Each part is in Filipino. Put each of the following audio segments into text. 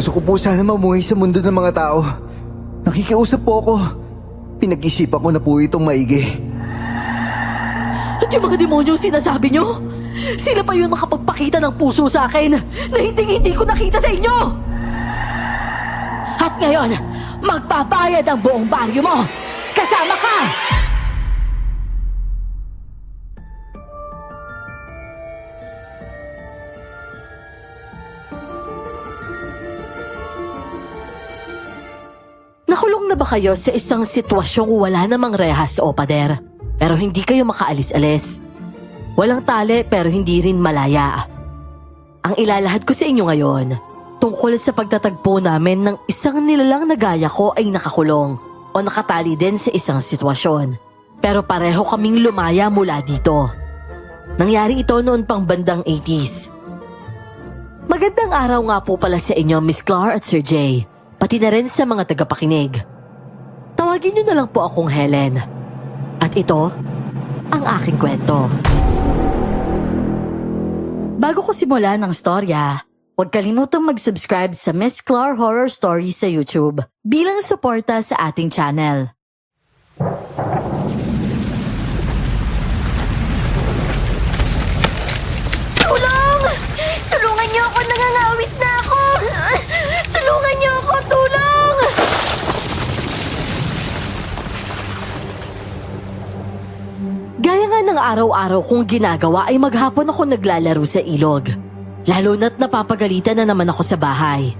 Gusto ko po sana mamuhay sa mundo ng mga tao. Nakikiusap po ako. Pinag-isipan ko na po itong maigi. At yung mga demonyo sinasabi nyo? Sila pa yung nakapagpakita ng puso sa akin na hindi ko nakita sa inyo! At ngayon, magbabayad ang buong baryo mo! Kasama ka! Nakulong na ba kayo sa isang sitwasyong wala namang rehas o pader, pero hindi kayo makaalis-alis? Walang tali pero hindi rin malaya. Ang ilalahad ko sa inyo ngayon, tungkol sa pagtatagpo namin ng isang nilalang na gaya ko ay nakakulong o nakatali din sa isang sitwasyon. Pero pareho kaming lumaya mula dito. Nangyari ito noon pang bandang 80s. Magandang araw nga po pala sa inyo, Miss Clar at Sir Jay. Pati na rin sa mga tagapakinig. Tawagin niyo na lang po akong Helen. At ito, ang aking kwento. Bago ko simulan ng storya, huwag kalimutang mag-subscribe sa Miss Clar Horror Stories sa YouTube bilang suporta sa ating channel. Tulong! Tulungan niyo ako! Nangangawit na ako! Tulungan niyo ako! Tulong! Gaya nga ng araw-araw kong ginagawa ay maghapon ako naglalaro sa ilog. Lalo na't napapagalitan na naman ako sa bahay.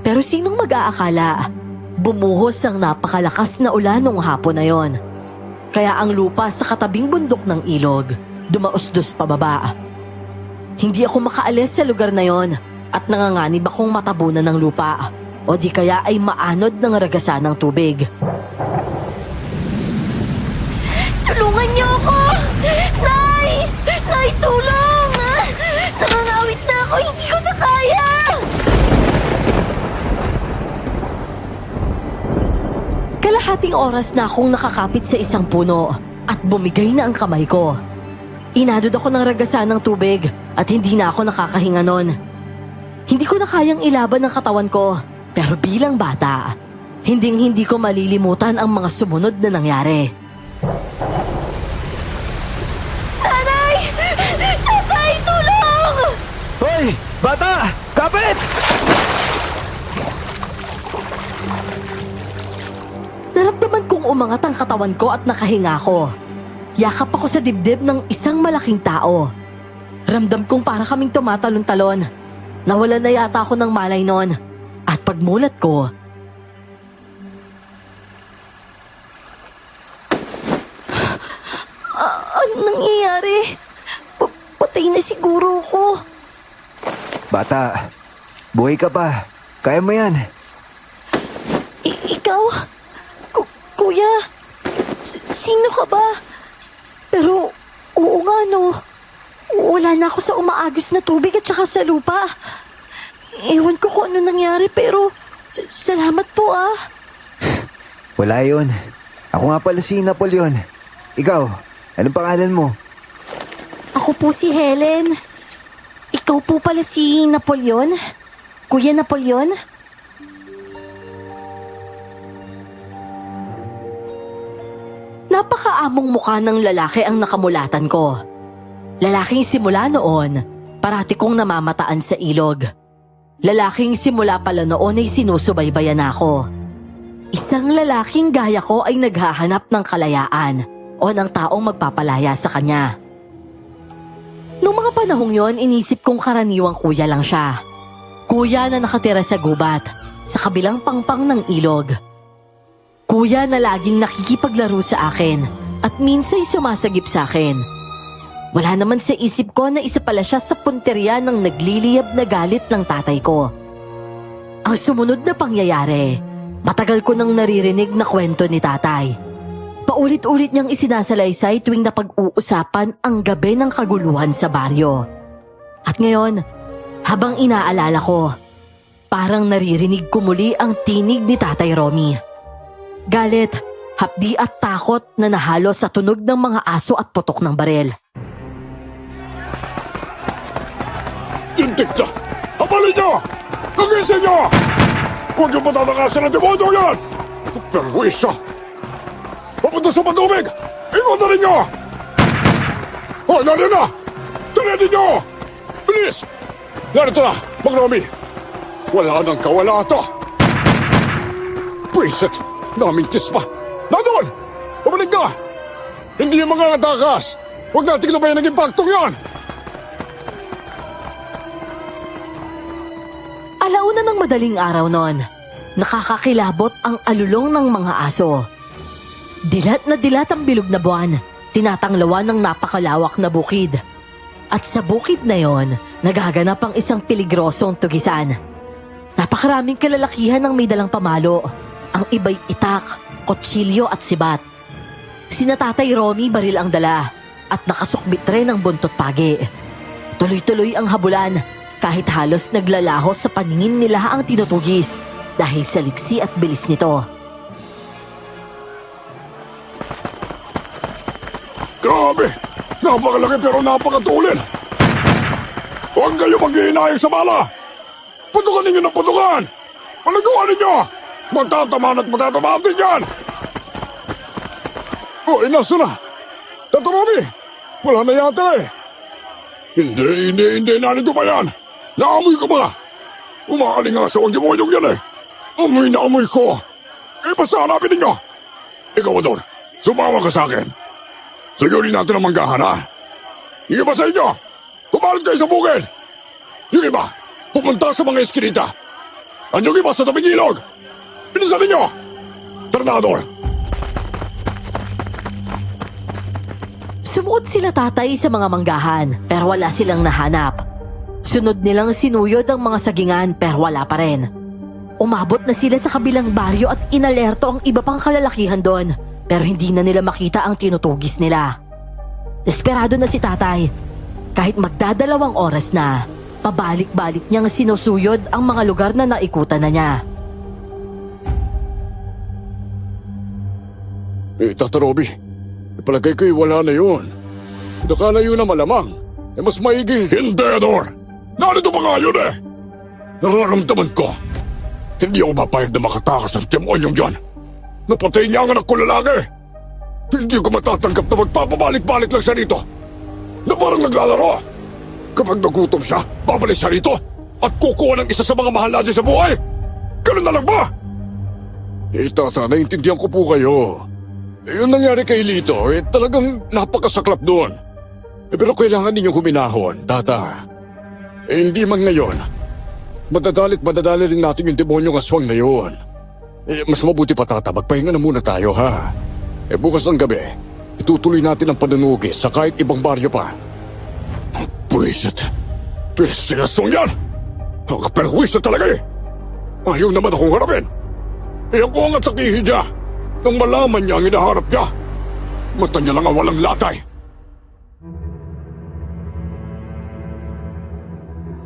Pero sinong mag-aakala? Bumuhos ang napakalakas na ulan nung hapon na yon. Kaya ang lupa sa katabing bundok ng ilog, dumausdos pababa. Hindi ako makaalis sa lugar na yon at nanganganib akong matabunan ng lupa o di kaya ay maanod ng ragasan ng tubig. Tulungan niyo ako! Nay! Nay, tulong! Nangangawit na ako! Hindi ko na kaya! Kalahating oras na akong nakakapit sa isang puno at bumigay na ang kamay ko. Inadod ako ng ragasan ng tubig at hindi na ako nakakahinga nun. Hindi ko na kayang ilaban ang katawan ko, pero bilang bata, hindi ko malilimutan ang mga sumunod na nangyari. Nanay! Tatay, tulong! Hoy! Bata! Kapit! Naramdaman kong umangat ang katawan ko at nakahinga ko. Yakap ako sa dibdib ng isang malaking tao. Ramdam kong para kaming tumatalon-talon. Nawalan na yata ako ng malay noon. At pagmulat ko, anong nangyayari? Patay na siguro ko. Bata, buhay ka pa. Kaya mo yan. Ikaw? Kuya? Sino ka ba? Pero, oo nga no. Wala na ako sa umaagos na tubig at saka sa lupa. Ewan ko kung ano nangyari pero salamat po ah. Wala yun. Ako nga pala si Napoleon. Ikaw, anong pangalan mo? Ako po si Helen. Ikaw po pala si Napoleon? Kuya Napoleon? Napakaamong mukha ng lalaki ang nakamulatan ko. Lalaking simula noon, parati kong namamataan sa ilog. Lalaking simula pala noon ay sinusubaybayan ako. Isang lalaking gaya ko ay naghahanap ng kalayaan o ng taong magpapalaya sa kanya. Noong mga panahong yon, inisip kong karaniwang kuya lang siya. Kuya na nakatira sa gubat, sa kabilang pangpang ng ilog. Kuya na laging nakikipaglaro sa akin at minsa'y sumasagip sa akin. Wala naman sa isip ko na isa pala siya sa punteriya ng nagliliyab na galit ng tatay ko. Ang sumunod na pangyayari, matagal ko nang naririnig na kwento ni tatay. Paulit-ulit niyang isinasalaysay tuwing napag-uusapan ang gabi ng kaguluhan sa baryo. At ngayon, habang inaalala ko, parang naririnig ko muli ang tinig ni Tatay Romy. Galit, hapdi at takot na nahalo sa tunog ng mga aso at putok ng barel. Intikta! Habalin niyo! Kagising niyo! Huwag niyo patatakasan ng demonyo yan! Perwisyo! Papunta sa patubig! Ikot na rin niyo! Hoy, naliyan na! Tuloy niyo! Bilis! Narito na, Mang Romy! Wala nang kawala ito! Pwisit! Namintis pa! Nandun! Pabalik na! Hindi yung mga katakas! Huwag natin lubayan ng impaktong yan! Alauna ng madaling araw noon, nakakakilabot ang alulong ng mga aso. Dilat na dilat ang bilog na buwan, tinatanglawan ng napakalawak na bukid. At sa bukid na yon, nagaganap ang isang peligrosong tugisan. Napakaraming kalalakihan ng may dalang pamalo. Ang iba'y itak, kutsilyo at sibat. Sina Tatay Romy baril ang dala at nakasukbit rin ang buntot pagi. Tuloy-tuloy ang habulan kahit halos naglalahos sa paningin nila ang tinutugis dahil sa liksi at bilis nito. Grabe! Napakalaki pero napakatulin! Huwag kayo mag-iinayag sa bala! Putukan ninyo ng putukan! Paliguan ninyo! Magtatamaan at magtatamaan din yan! Oh, nasa na? Tata Romy! Wala na yata eh! Hindi, narito pa yan! Naamoy ka ba? Umaaling nga sa ang demonyong yan eh! Amoy na amoy ko! Eh, basta hanapin ninyo! Ikaw, Ador, sumama ka sa akin! Sigurin natin ang manggahan, ha? Yung iba sa inyo, kumalit kayo sa bukid! Yung iba, pupunta sa mga eskinita! At yung iba sa tabing ilog! Bilisan ninyo! Tara na, Ador! Sumuot sila tatay sa mga manggahan pero wala silang nahanap. Sunod nilang sinuyod ang mga sagingan pero wala pa rin. Umabot na sila sa kabilang baryo at inalerto ang iba pang kalalakihan doon pero hindi na nila makita ang tinutugis nila. Desperado na si tatay. Kahit magdadalawang oras na, pabalik-balik niyang sinusuyod ang mga lugar na naikutan na niya. Tata Romy, palagay ko'y wala na yun. Nakalayo na malamang. Mas maiging... Hindi, Ador! Narito pa nga yun eh! Nararamdaman ko. Hindi ako mapayag na makatakas ang demonyong yan. Napatay niya ang anak ko lalaki. Hindi ko matatanggap na magpapabalik-balik lang siya rito. Na parang naglalaro. Kapag nagutom siya, babalik siya rito at kukuha ng isa sa mga mahal natin sa buhay. Ganun na lang ba? Tata, naiintindihan ko po kayo. Yung nangyari kay Lito, talagang napakasaklap doon. Pero kailangan ninyong huminahon, Tata. Hindi man ngayon. Madadali rin natin yung demonyong aswang na yun. Mas mabuti pa, Tata, magpahinga na muna tayo, ha? Bukas ng gabi, itutuloy natin ang panunugis sa kahit ibang baryo pa. Pwisit! Pweste na aswang yan! Ang kaperwisyo talaga eh! Ayaw naman akong harapin! Ako ang atakihin niya! Nang malaman niya ang hinaharap niya, mata niya lang ang walang latay.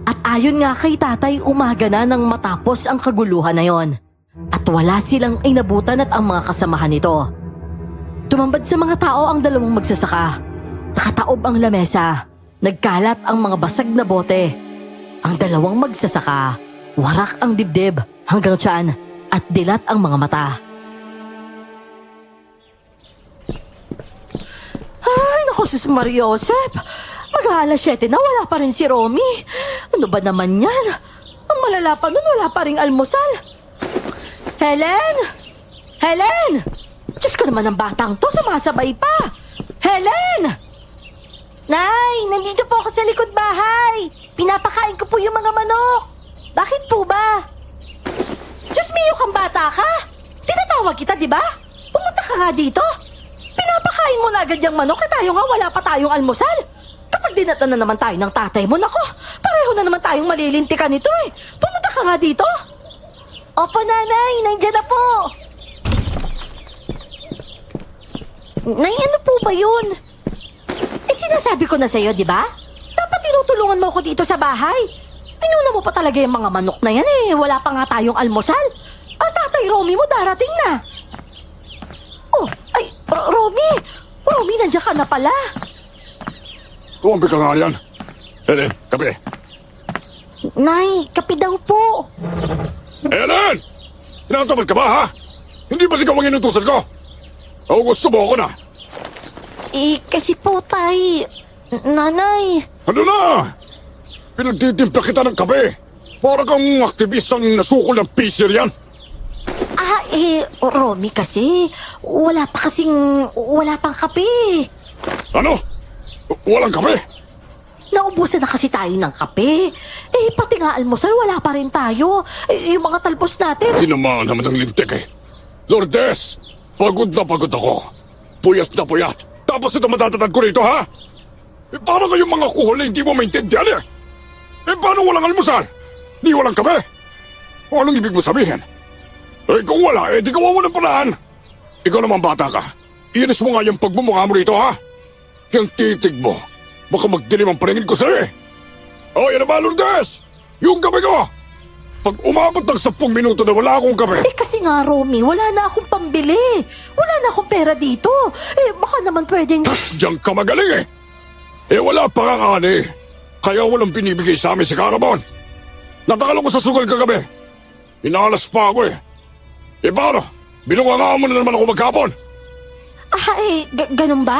At ayon nga kay tatay, umaga na nang matapos ang kaguluhan na yon. At wala silang inabutan at ang mga kasamahan nito. Tumambad sa mga tao ang dalawang magsasaka. Nakataob ang lamesa. Nagkalat ang mga basag na bote. Ang dalawang magsasaka, warak ang dibdib hanggang tiyan at dilat ang mga mata. Ay, naku, sus Maria Josep. Mag-aalas 7 na, wala pa rin si Romy. Ano ba naman yan? Ang malala pa nun, wala pa rin almusal. Helen! Helen! Diyos ko naman ang batang to, sumasabay pa. Helen! Nay, nandito po ako sa likod bahay. Pinapakain ko po yung mga manok. Bakit po ba? Diyos mio, kang bata ka. Tinatawag kita, di ba? Pumunta ka nga dito. Pinapakain mo na agad yung manok at tayo nga wala pa tayong almusal. Kapag dinatan na naman tayo ng tatay mo, nako, pareho na naman tayong malilintikan nito eh. Pumunta ka nga dito. Opo, nanay, nandiyan na po. Nay, ano po ba yun? Sinasabi ko na sa'yo, di ba? Dapat tinutulungan mo ako dito sa bahay. Inuna mo pa talaga yung mga manok na yan eh. Wala pa nga tayong almusal. Ang tatay Romy mo darating na. Oh, ay, Romy! Romy, nandiyan ka na pala. Tumampi ka nga yan. Helen, kape. Nay, kape daw po. Ellen! Tinatamad ka ba, ha? Hindi ba ikaw ang inutusan ko? O gusto mo ako na? Kasi po, tay. Nanay. Ano na? Pinagtitimpla kita ng kape. Para kang aktivistang nasukol ng pisir yan. Romy kasi. Wala pang kape. Ano? Walang kape? Naubusan na kasi tayo ng kape. Pati nga almusal, wala pa rin tayo. Yung mga talbos natin. Tinamaan naman ang lintik eh. Lourdes, pagod na pagod ako. Puyat na puyat. Tapos ito matatatag ko rito, ha? Paano kayong mga kuhuli hindi mo maintindihan eh? Paano walang almusal? Di walang kape? O anong ibig mo sabihin? Kung wala, di gawa mo ng paraan. Ikaw naman bata ka. Inis mo nga yung pagmumukha mo rito, ha? Yung titig mo. Baka magdilim ang paningin ko sa'yo eh. O, yan na ba, Lourdes? Yung kape ko! Pag umabot ng 10 minuto na wala akong kape. Kasi nga, Romy, wala na akong pambili. Wala na akong pera dito. Baka naman pwedeng... Diyan ka magaling eh. Wala pa kang ani. Kaya walang binibigay sa amin si Caramon. Natakalo ko sa sugal kagabi. Inalas pa ako eh. Paano? Binunga mo na naman ako magkapon. Ganun ba?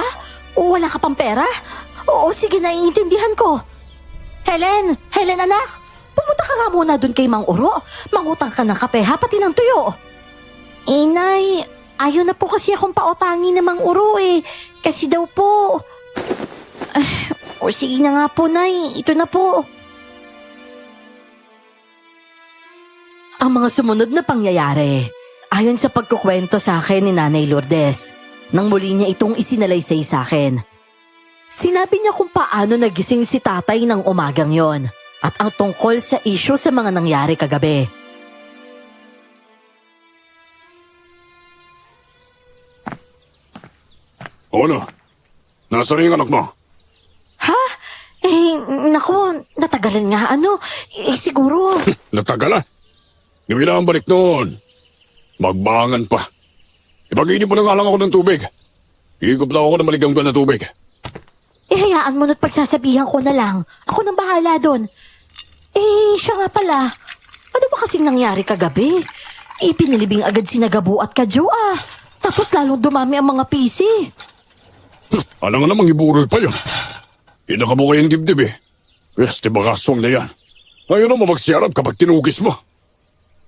Wala ka pang pera? Oo, sige, naiintindihan ko. Helen anak, pumunta ka nga muna dun kay Mang Uro. Mangutang ka ng kape ha, pati ng tuyo. Nay, ayaw na po kasi akong pautangin ng Mang Uro eh. Kasi daw po... sige na nga po, Nay. Ito na po. Ang mga sumunod na pangyayari, ayon sa pagkukwento sa akin ni Nanay Lourdes, nang muli niya itong isinalaysay sa akin. Sinabi niya kung paano nagising si tatay ng umagang yon at ang tungkol sa isyu sa mga nangyari kagabi. O ano? Nasaan yung anak mo? Ha? Naku, natagalan nga siguro. Natagalan? Yung ang balik noon. Magbangan pa. Ipag-inip mo na nga lang ako ng tubig. Higop na ako ng maligamgam na tubig. Hayaan mo na't pagsasabihan ko na lang. Ako nang bahala doon. Siya nga pala. Ano ba kasing nangyari kagabi? Pinilibing agad si Nagabu at Kadyo Tapos lalong dumami ang mga pisi. Ano nga namang iburol pa yun? Inakabuka yung dibdib eh. Pweste bakaswang na yan. Ayaw na magsiyarap kapag tinugis mo.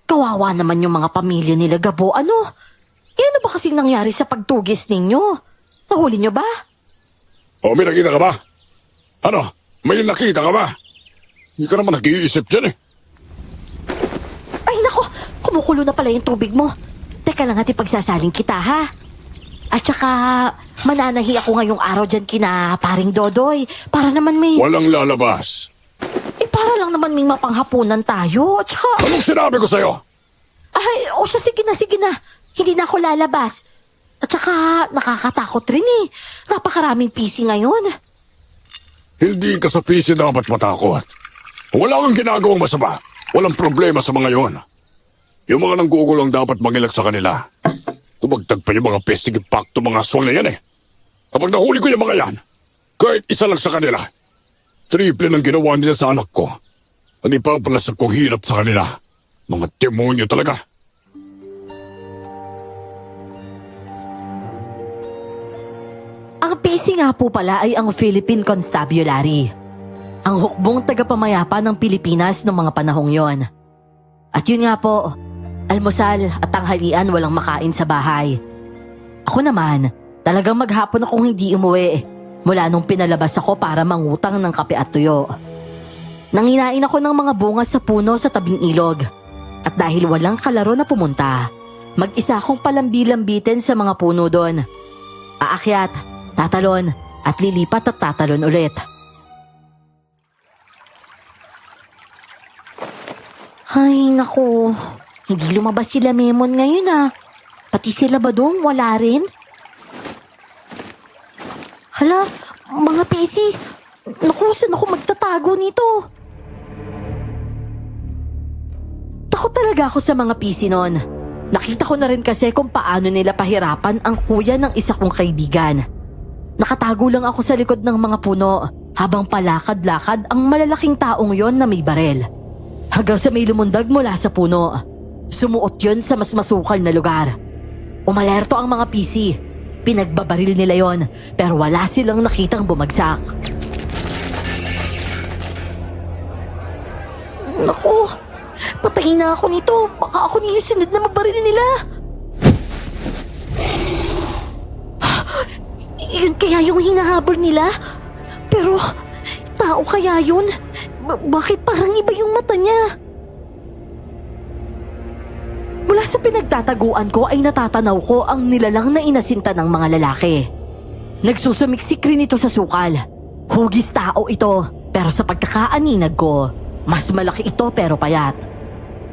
Kawawa naman yung mga pamilya nila Gabo. Ano ba kasing nangyari sa pagtugis ninyo? Nahuli nyo ba? O may nakita ka ba? Ano? May nakita ka ba? Hindi ka naman nag-iisip dyan eh. Ay nako, kumukulo na pala yung tubig mo. Teka lang at ipagsasaling kita ha. At saka mananahi ako ngayong araw dyan kina paring Dodoy. Para naman may... Walang lalabas. Para lang naman may mapanghapunan tayo. At saka... Anong sinabi ko sa'yo? Sige na. Hindi na ako lalabas. At saka nakakatakot rin eh. Napakaraming PC ngayon. Hindi ka sa PC dapat matakot. Wala kang ginagawang masama. Walang problema sa mga yon. Yung mga nanggugulang dapat mangilak sa kanila. Tumagtag pa yung mga pestig impacto mga aswang na yan eh. Kapag nahuli ko yung mga yan, kahit isa lang sa kanila, triple ng ginawa nila sa anak ko. Ang ipapalasag kong hirap sa kanila. Mga demonyo talaga. Ang PC nga po pala ay ang Philippine Constabulary. Ang hukbong tagapamayapa ng Pilipinas noong mga panahong yon. At yun nga po, almusal at tanghalian walang makain sa bahay. Ako naman, talagang maghapon akong hindi umuwi mula nung pinalabas ako para mangutang ng kape at tuyo. Nanginain ako ng mga bunga sa puno sa tabing ilog. At dahil walang kalaro na pumunta, mag-isa akong palambi-lambitin sa mga puno doon. Aakyat, tatalon, at lilipat at tatalon ulit. Ay, naku. Hindi lumabas sila Memon ngayon Pati sila Badong, wala rin. Hala, mga PC. Naku, saan ako magtatago nito? Takot talaga ako sa mga PC noon. Nakita ko na rin kasi kung paano nila pahirapan ang kuya ng isa kong kaibigan. Nakatago lang ako sa likod ng mga puno habang palakad-lakad ang malalaking taong yon na may barel. Hanggang sa may lumundag mula sa puno. Sumuot yun sa mas masukal na lugar. Umalerto ang mga PC. Pinagbabaril nila yon, pero wala silang nakitang bumagsak. Naku, patayin na ako nito. Baka ako na yung sunod na mabaril nila. Yun kaya yung hinahabol nila? Pero, tao kaya yun? Bakit parang iba yung mata niya? Mula sa pinagtataguan ko ay natatanaw ko ang nilalang na inasinta ng mga lalaki. Nagsusumiksik rin ito sa sukal. Hugis tao ito, pero sa pagkakaaninag ko, mas malaki ito pero payat.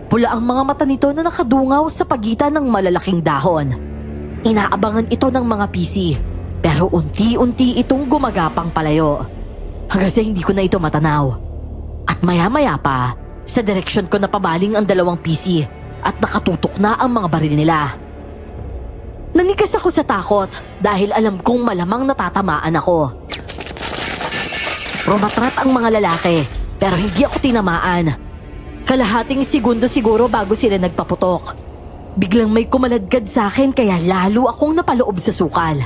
Pula ang mga mata nito na nakadungaw sa pagitan ng malalaking dahon. Inaabangan ito ng mga PC, pero unti-unti itong gumagapang palayo. Hanggang sa hindi ko na ito matanaw. At maya-maya pa, sa direksyon ko napabaling ang dalawang PC at nakatutok na ang mga baril nila. Nanigas ako sa takot dahil alam kong malamang natatamaan ako. Rumatrat ang mga lalaki pero hindi ako tinamaan. Kalahating segundo siguro bago sila nagpaputok. Biglang may kumaladkad sa akin kaya lalo akong napaloob sa sukal.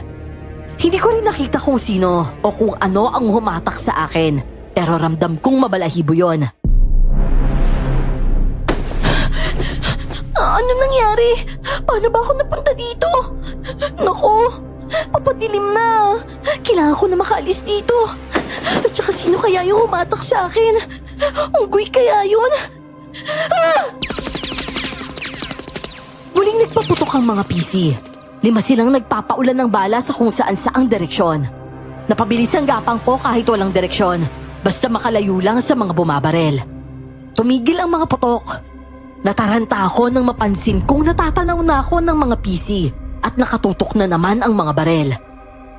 Hindi ko rin nakita kung sino o kung ano ang humatak sa akin, pero ramdam kong mabalahibo yon. Ano nangyari? Paano ba ako napunta dito? Naku, papadilim na. Kailangan ko na makaalis dito. At saka sino kaya yung humatak sa akin? Unggoy kaya yun? Ah! Muling nagpaputok ang mga PC. 5 silang nagpapaulan ng bala sa kung saan saang direksyon. Napabilis ang gapang ko kahit walang direksyon, basta makalayo lang sa mga bumabarel. Tumigil ang mga putok. Nataranta ako nang mapansin kong natatanaw na ako ng mga PC at nakatutok na naman ang mga barel.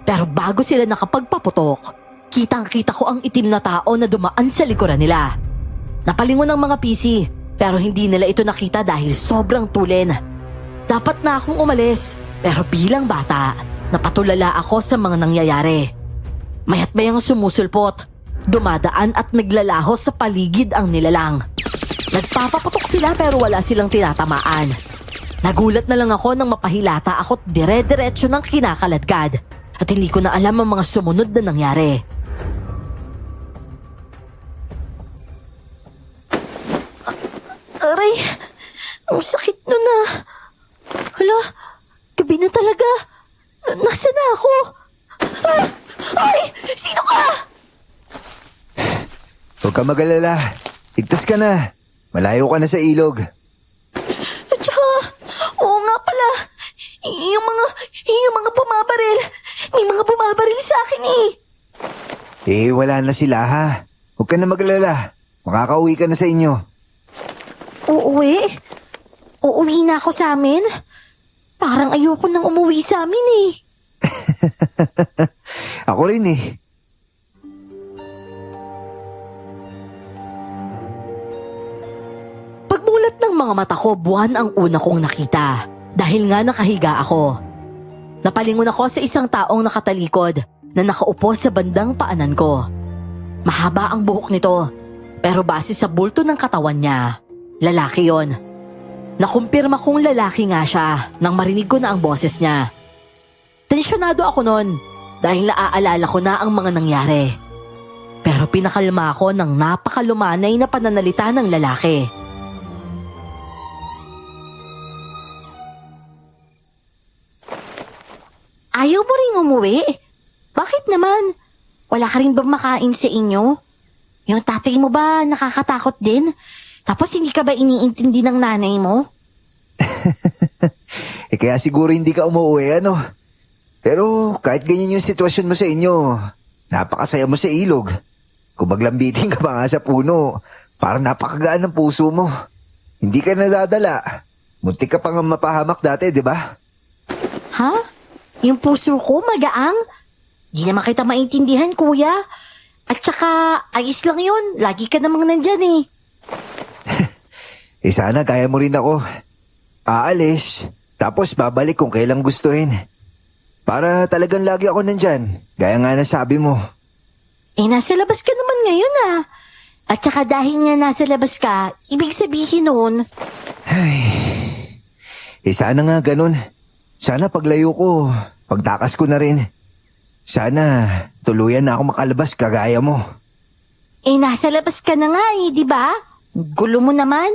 Pero bago sila nakapagpaputok, kitang-kita ko ang itim na tao na dumaan sa likuran nila. Napalingon ang mga PC pero hindi nila ito nakita dahil sobrang tulin. Dapat na akong umalis pero bilang bata, napatulala ako sa mga nangyayari. Mayat-mayang sumusulpot, dumadaan at naglalaho sa paligid ang nilalang. Nagpapaputok sila pero wala silang tinatamaan. Nagulat na lang ako nang mapahilata ako't dire-diretso ng kinakaladkad at hindi ko na alam ang mga sumunod na nangyari. Aray, ang sakit nun na. Hala, gabi na talaga. Nasaan na ako? Ay, sino ka? Huwag ka mag-alala. Ligtas ka na. Malayo ka na sa ilog. At saka, oo nga pala. Yung mga bumabaril. May mga bumabaril sa akin eh. Wala na sila ha. Huwag ka na mag-alala. Makakauwi ka na sa inyo. Uuwi? Uuwi na ako sa amin? Parang ayoko nang umuwi sa amin eh. Ako rin eh. Pagmulat ng mga mata ko, buwan ang una kong nakita. Dahil nga nakahiga ako. Napalingon ako sa isang taong nakatalikod na nakaupo sa bandang paanan ko. Mahaba ang buhok nito, pero base sa bulto ng katawan niya, lalaki yon. Nakumpirma kong lalaki nga siya nang marinig ko na ang boses niya. Tensyonado ako noon dahil naaalala ko na ang mga nangyari. Pero pinakalma ako ng napakalumanay na pananalita ng lalaki. Ayaw mo ring umuwi? Bakit naman? Wala ka rin bang makain sa inyo? Yung tatay mo ba nakakatakot din? Tapos hindi ka ba iniintindi ng nanay mo? Kaya siguro hindi ka umuwi ano. Pero kahit ganyan yung sitwasyon mo sa inyo, napakasaya mo sa ilog. Kung maglambitin ka pa nga sa puno, parang napakagaan ng puso mo. Hindi ka nadadala. Muntik ka pa nga mapahamak dati, di ba? Ha? Yung puso ko magaang? Di naman kita maintindihan, kuya. At saka, ayos lang yun. Lagi ka namang nandyan eh. Sana kaya mo rin ako. Aalis, tapos babalik kung kailang gustuhin. Para talagang lagi ako nandyan, gaya nga na sabi mo. Nasa labas ka naman ngayon ah. At saka dahil nga nasa labas ka, ibig sabihin nun, Sana nga ganun. Sana paglayo ko, pagtakas ko na rin. Sana tuluyan na ako makalabas kagaya mo. nasa labas ka na nga di ba? Gulo mo naman.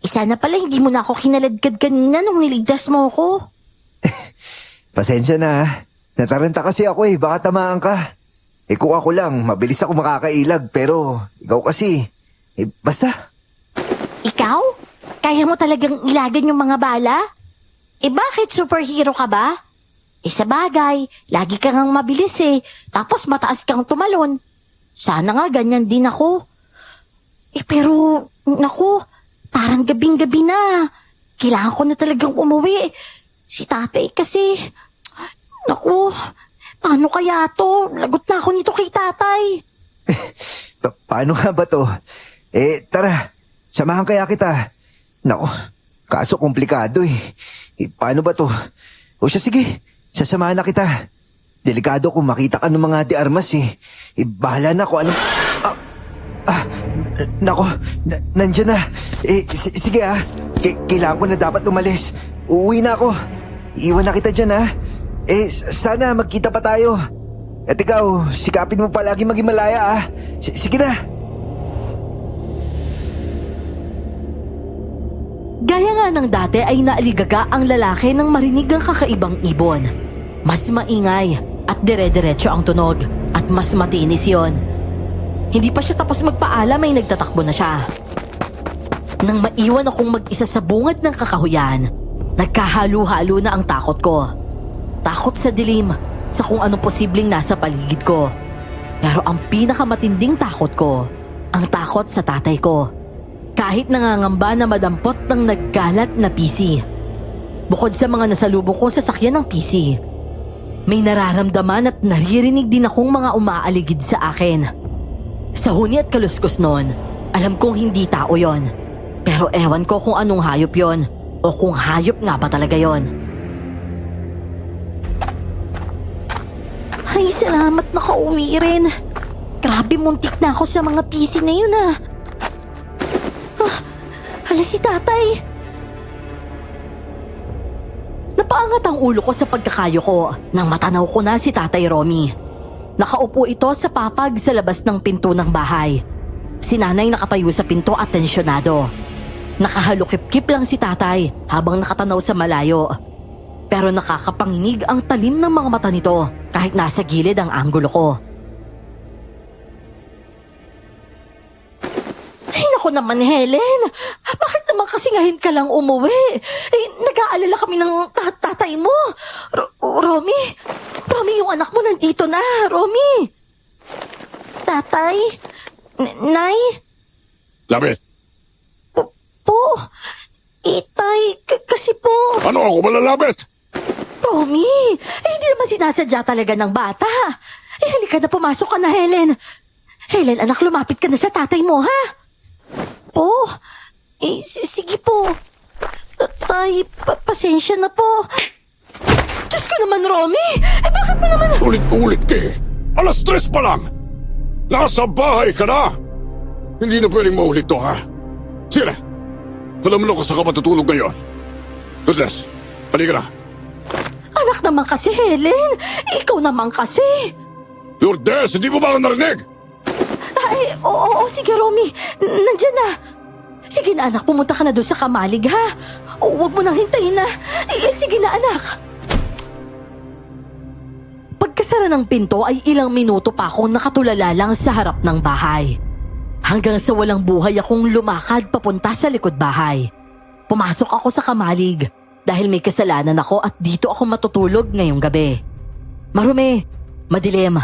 Sana pala hindi mo na ako kinaladkad kanina nung niligtas mo ako. Pasensya na. Nataranta kasi ako baka tamaan ka. Kung ako lang, mabilis ako makakailag pero ikaw kasi, basta. Ikaw? Kaya mo talagang ilagan yung mga bala? Bakit superhero ka ba? Sa bagay, lagi ka ngang mabilis tapos mataas kang tumalon. Sana nga ganyan din ako. Pero, naku, parang gabing-gabi na. Kailangan ko na talagang umuwi. Si tatay kasi, naku, paano kaya to? Lagot na ako nito kay tatay. Paano nga ba to? Tara, samahan kaya kita. Nako, kaso komplikado paano ba to? O siya sige, sasamahan na kita. Delikado kung makita ka ng mga de armas bahala na kung anong... Nako, nandyan na. Sige kailangan ko na dapat umalis. Uuwi na ako. Iwan na kita dyan sana magkita pa tayo. At ikaw, sikapin mo palagi maging malaya sige na. Gaya nga ng dati ay naaligaga ang lalaki nang marinig ang kakaibang ibon. Mas maingay at dire-diretso ang tunog at mas matinis yon. Hindi pa siya tapos magpaalam ay nagtatakbo na siya. Nang maiwan akong mag-isa sa bungad ng kakahuyan, nagkahalo-halo na ang takot ko. Takot sa dilim, sa kung anong posibleng nasa paligid ko. Pero ang pinakamatinding takot ko, ang takot sa tatay ko. Kahit nangangamba na madampot ng naggalat na PC. Bukod sa mga nasalubong kong sasakyan ng PC, may nararamdaman at naririnig din akong mga umaaligid sa akin. Sa huni at kaluskos noon, alam kong hindi tao yon. Pero ewan ko kung anong hayop yon o kung hayop nga ba talaga yon. Ay, salamat nakauwi rin. Grabe, muntik na ako sa mga PC na yun Hala si tatay. Napaangat ang ulo ko sa pagkakayo ko nang matanaw ko na si Tatay Romy. Nakaupo ito sa papag sa labas ng pinto ng bahay. Si nanay nakatayo sa pinto at tensyonado. Nakahalukip-kip lang si tatay habang nakatanaw sa malayo. Pero nakakapanginig ang talim ng mga mata nito kahit nasa gilid ang anggulo ko. Ay naku naman Helen, bakit naman kasingahin ka lang umuwi? Nag-aalala kami ng tatay mo. Romy yung anak mo nandito na, Romy. Tatay? Nay? Labit, Po? Itay, kasi po... ano ako malalabit? Romy, hindi naman sinasadya talaga ng bata. Halika na, pumasok ka na, Helen. Helen, anak, lumapit ka na sa tatay mo, ha? Po? Sige po. Tay, pasensya na po. Diyos ko naman, Romy. Bakit mo naman... Ulit-ulit Alas 3 pa lang! Nasa bahay ka na! Hindi na pwedeng maulit to, ha? Sige, alam mo ka sa ka matutulog ngayon. Lourdes, halika na. Anak naman kasi, Helen. Ikaw naman kasi. Lourdes, hindi mo ba ako narinig? Ay, oo, sige, Romy. Nandyan na. Sige na, anak. Pumunta ka na doon sa kamalig, ha? Huwag mo nang hintayin na. Sige na, anak. Pagkasara ng pinto ay ilang minuto pa akong nakatulala lang sa harap ng bahay. Hanggang sa walang buhay akong lumakad papunta sa likod bahay. Pumasok ako sa kamalig dahil may kasalanan ako at dito ako matutulog ngayong gabi. Marumi, madilim,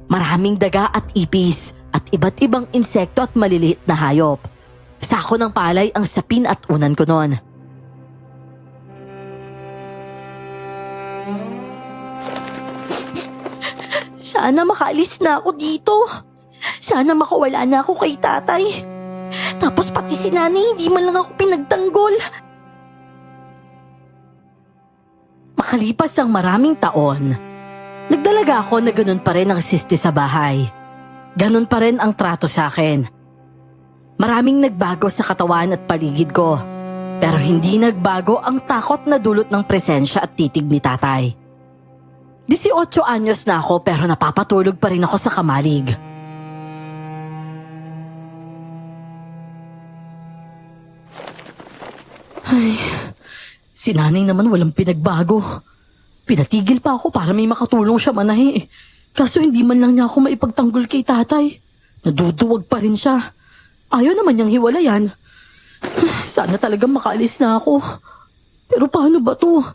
maraming daga at ipis at iba't ibang insekto at maliliit na hayop. Sako ng palay ang sapin at unan ko noon. Sana makaalis na ako dito. Sana makawala na ako kay tatay. Tapos pati si nanay, hindi man lang ako pinagtanggol. Makalipas ang maraming taon, nagdalaga ako na ganun pa rin ang siste sa bahay. Ganun pa rin ang trato sa akin. Maraming nagbago sa katawan at paligid ko. Pero hindi nagbago ang takot na dulot ng presensya at titig ni tatay. 18 anyos na ako pero napapatulog pa rin ako sa kamalig. Ay, si nanay naman walang pinagbago. Pinatigil pa ako para may makatulong siya manahi. Kaso hindi man lang niya ako maipagtanggol kay tatay. Naduduwag pa rin siya. Ayaw naman niyang hiwalayan. Sana talagang makaalis na ako. Pero paano ba to?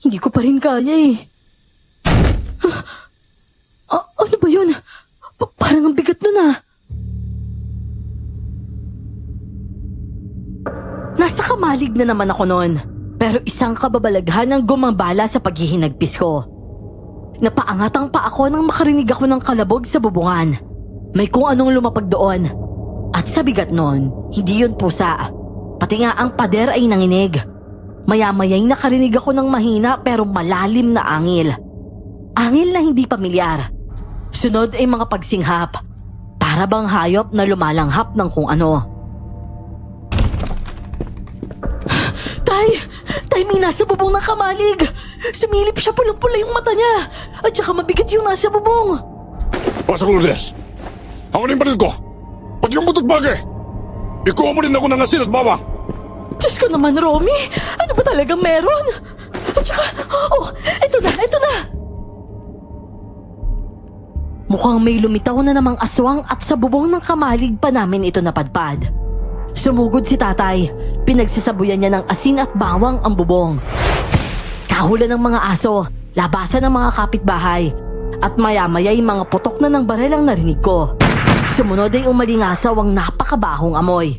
Hindi ko pa rin kaya eh. Ano ba yun? Parang ang bigat nun ah. Nasa kamalig na naman ako noon. Pero isang kababalaghan ang gumambala sa paghihinagpis ko. Napaangat ang paa ko nang makarinig ako ng kalabog sa bubungan. May kung anong lumapag doon. At sa bigat noon, hindi yun pusa. Pati nga ang pader ay nanginig. Maya-maya'y nakarinig ako ng mahina pero malalim na angil. Angil na hindi pamilyar. Sunod ay mga pagsinghap. Para bang hayop na lumalanghap ng kung ano. Tay, may nasa bubong ng kamalig. Sumilip siya, pulang-pula yung mata niya. At saka mabigat yung nasa bubong. Pasok, Lourdes. Ako rin baril ko. Pati yung butot bagay. Ikuha mo rin ako ng asin at bawang. Diyos ko naman, Romy. Ano ba talagang meron? At saka, ito na. Mukhang may lumitaw na namang aswang at sa bubong ng kamalig pa namin ito napadpad. Sumugod si tatay. Pinagsasabuyan niya ng asin at bawang ang bubong. Kahulan ng mga aso, labasan ng mga kapitbahay. At maya-maya'y mga putok na ng barel ang narinig ko. Sumunod ay umalingasaw ang napakabahong amoy.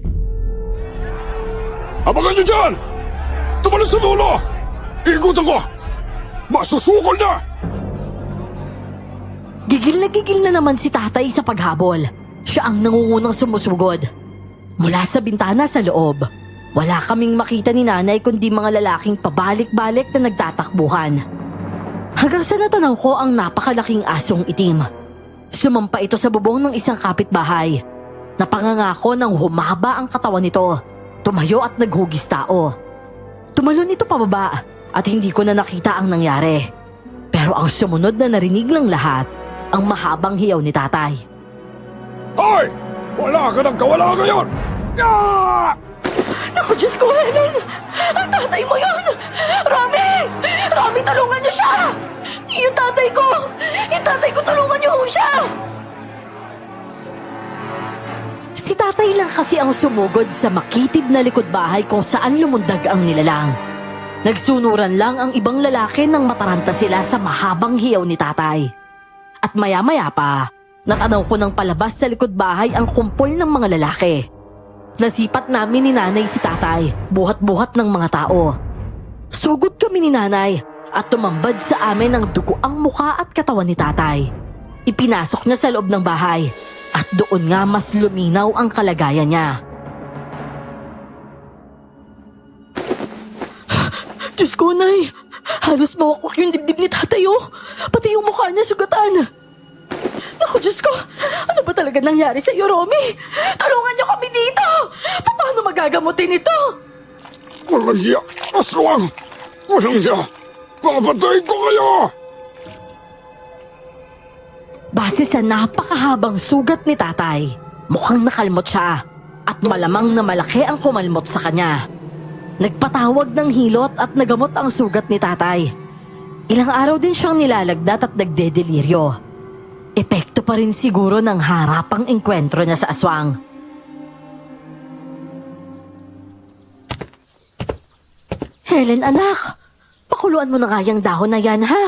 Abangan niyo dyan! Tumalas sa dulo! Ikutan ko! Masusukol na! Gigil na naman si tatay sa paghabol. Siya ang nangungunang sumusugod. Mula sa bintana sa loob, wala kaming makita ni nanay kundi mga lalaking pabalik-balik na nagtatakbuhan. Hanggang sa natanaw ko ang napakalaking asong itim. Sumampa ito sa bubong ng isang kapitbahay. Napangangako ng humaba ang katawan nito. Tumayo at naghugis tao. Tumalon ito pababa at hindi ko na nakita ang nangyari. Pero ang sumunod na narinig ng lahat, ang mahabang hiyaw ni tatay. Hoy! Wala ka ng kawala ngayon! Ah! Naku, Diyos ko, Helen! Ang tatay mo yun! Rami, tulungan niyo siya! Yung tatay ko, tulungan niyo siya! Si tatay lang kasi ang sumugod sa makitid na likod bahay kung saan lumundag ang nilalang. Nagsunuran lang ang ibang lalaki nang mataranta sila sa mahabang hiyaw ni tatay. At maya-maya pa, natanaw ko ng palabas sa likod bahay ang kumpol ng mga lalaki. Nasipat namin ni nanay si tatay, buhat-buhat ng mga tao. Sugod kami ni nanay at tumambad sa amin ang dugo ang mukha at katawan ni tatay. Ipinasok niya sa loob ng bahay at doon nga mas luminaw ang kalagayan niya. Diyos ko, Nay! Halos mawakok yung dibdib ni tatay, oh! Pati yung mukha niya sugatan! Naku, Diyos ko! Ano ba talaga nangyari sa iyo, Romy? Tulungan niyo kami dito! Paano magagamutin ito? Walang hiya! Aswang! Walang hiya! Papatayin ko kayo! Base sa napakahabang sugat ni tatay, mukhang nakalmot siya at malamang na malaki ang kumalmot sa kanya. Nagpatawag ng hilot at nagamot ang sugat ni tatay. Ilang araw din siyang nilalagdat at nagdedeliryo. Epekto pa rin siguro ng harapang engkwentro niya sa aswang. Helen, anak, pakuluan mo na nga yung dahon na yan, ha?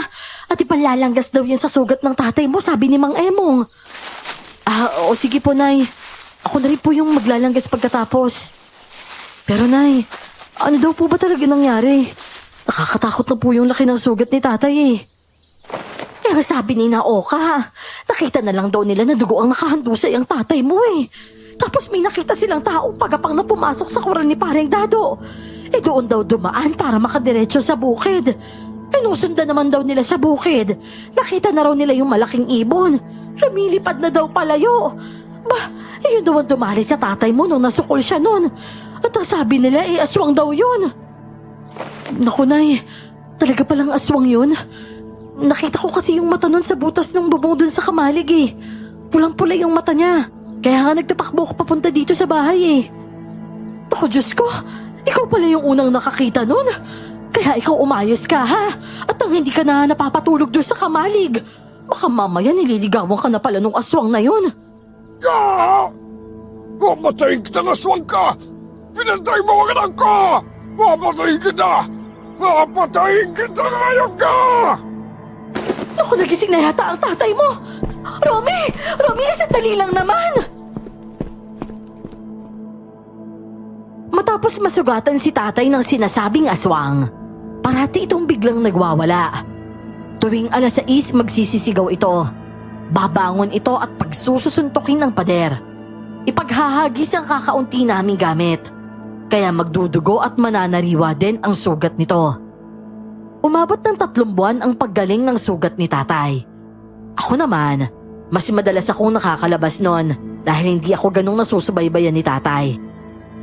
At ipalalanggas daw yan sa sugat ng tatay mo, sabi ni Mang Emong. O sige po, Nay. Ako na rin po yung maglalanggas pagkatapos. Pero, Nay, ano daw po ba talaga nangyari? Nakakatakot na po yung laki ng sugat ni tatay eh. Sabi ni Naoka, nakita na lang daw nila na dugo ang nakahandusay ang tatay mo eh. Tapos may nakita silang taong pagapang na pumasok sa kuran ni Pareng Dado. Doon daw dumaan para makadiretso sa bukid. Nusundan naman daw nila sa bukid. Nakita na raw nila yung malaking ibon. Lumilipad na daw palayo. Yun daw ang dumali sa tatay mo nung nasukol siya nun. At ang sabi nila aswang daw yun. Naku, Nay, talaga palang aswang yun. Nakita ko kasi yung mata nun sa butas ng bubong dun sa kamalig eh. Pulang-pula yung mata niya. Kaya nga nagtatakbo ko papunta dito sa bahay eh. Naku, Diyos ko, ikaw pala yung unang nakakita nun. Kaya ikaw umayos ka, ha? At nang hindi ka na napapatulog dun sa kamalig. Baka mamaya nililigawan ka na pala nung aswang na yun. Papatayin kita ng aswang ka! Pinantay mo ang anak ko! Papatayin kita! Papatayin kita ngayon ka! Naku, nagising na yata ang tatay mo. Romy! Romy, sandali lang naman! Matapos masugatan si tatay ng sinasabing aswang, parati itong biglang nagwawala. Tuwing 6:00 magsisisigaw ito. Babangon ito at pagsususuntukin ng pader. Ipaghahagis ang kakaunti naming gamit. Kaya magdudugo at mananariwa din ang sugat nito. Umabot ng 3 buwan ang paggaling ng sugat ni tatay. Ako naman, mas madalas akong nakakalabas nun dahil hindi ako ganong nasusubaybayan ni tatay.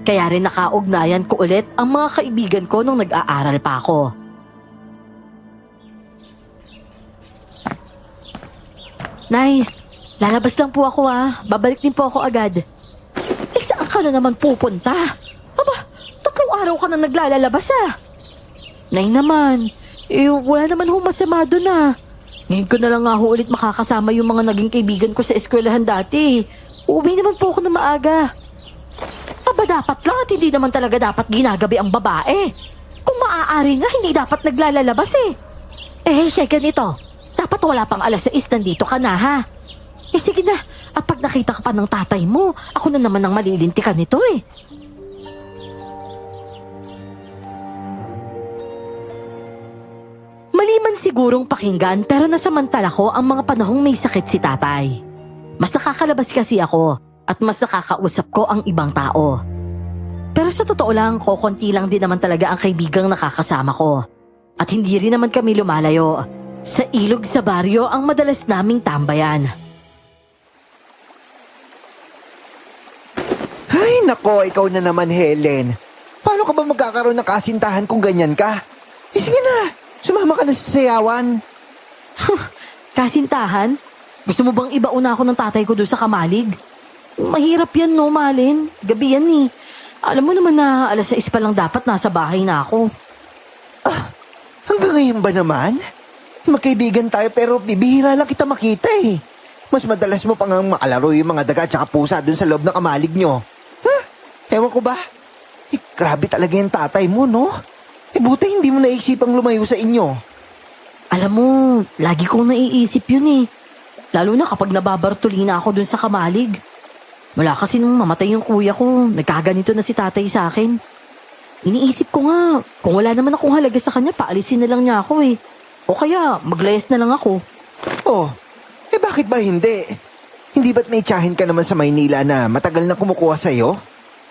Kaya rin nakaugnayan ko ulit ang mga kaibigan ko nung nag-aaral pa ako. Nay, lalabas lang po ako babalik din po ako agad. Saan ka na naman pupunta? Aba, 3 araw ka na naglalalabas Nay naman, wala naman masama doon Ngayon ko na lang nga ulit makakasama yung mga naging kaibigan ko sa eskwelahan dati. Uuwi naman po ako na maaga. Aba, dapat lang at hindi naman talaga dapat ginagabi ang babae. Kung maaari nga, hindi dapat naglalalabas siya ganito. Dapat wala pang 6:00 nandito ka na sige na, at pag nakita ka pa ng tatay mo, ako na naman ang malilintikan nito Maliman sigurong pakinggan pero nasamantala ko ang mga panahong may sakit si tatay. Mas nakakalabas kasi ako at mas nakakausap ko ang ibang tao. Pero sa totoo lang, konti lang din naman talaga ang kaibigang nakakasama ko. At hindi rin naman kami lumalayo. Sa ilog sa baryo ang madalas naming tambayan. Ay, nako, ikaw na naman, Helen. Paano ka ba magkakaroon ng kasintahan kung ganyan ka? Sige na, sumama ka na sa sayawan. Kasintahan? Gusto mo bang ibauna ako ng tatay ko doon sa kamalig? Mahirap yan, no, Malin? Gabi yan Alam mo naman na 6:00 pa lang dapat nasa bahay na ako. Hanggang ngayon ba naman? Magkaibigan tayo pero bibihira lang kita makita Mas madalas mo pang makalaro yung mga daga at pusa dun sa loob ng kamalig nyo. Ewan ko ba? Grabe talaga yung tatay mo, no? Buti hindi mo naisipang lumayo sa inyo. Alam mo, lagi kong naiisip yun Lalo na kapag nababartulina ako dun sa kamalig. Wala kasi nung mamatay yung kuya ko, nagkaganito na si tatay sa akin. Iniisip ko nga, kung wala naman akong halaga sa kanya, paalisin na lang niya ako O kaya, maglayas na lang ako. Bakit ba hindi? Hindi ba't may tiyahin ka naman sa Maynila na matagal na kumukuha sa'yo?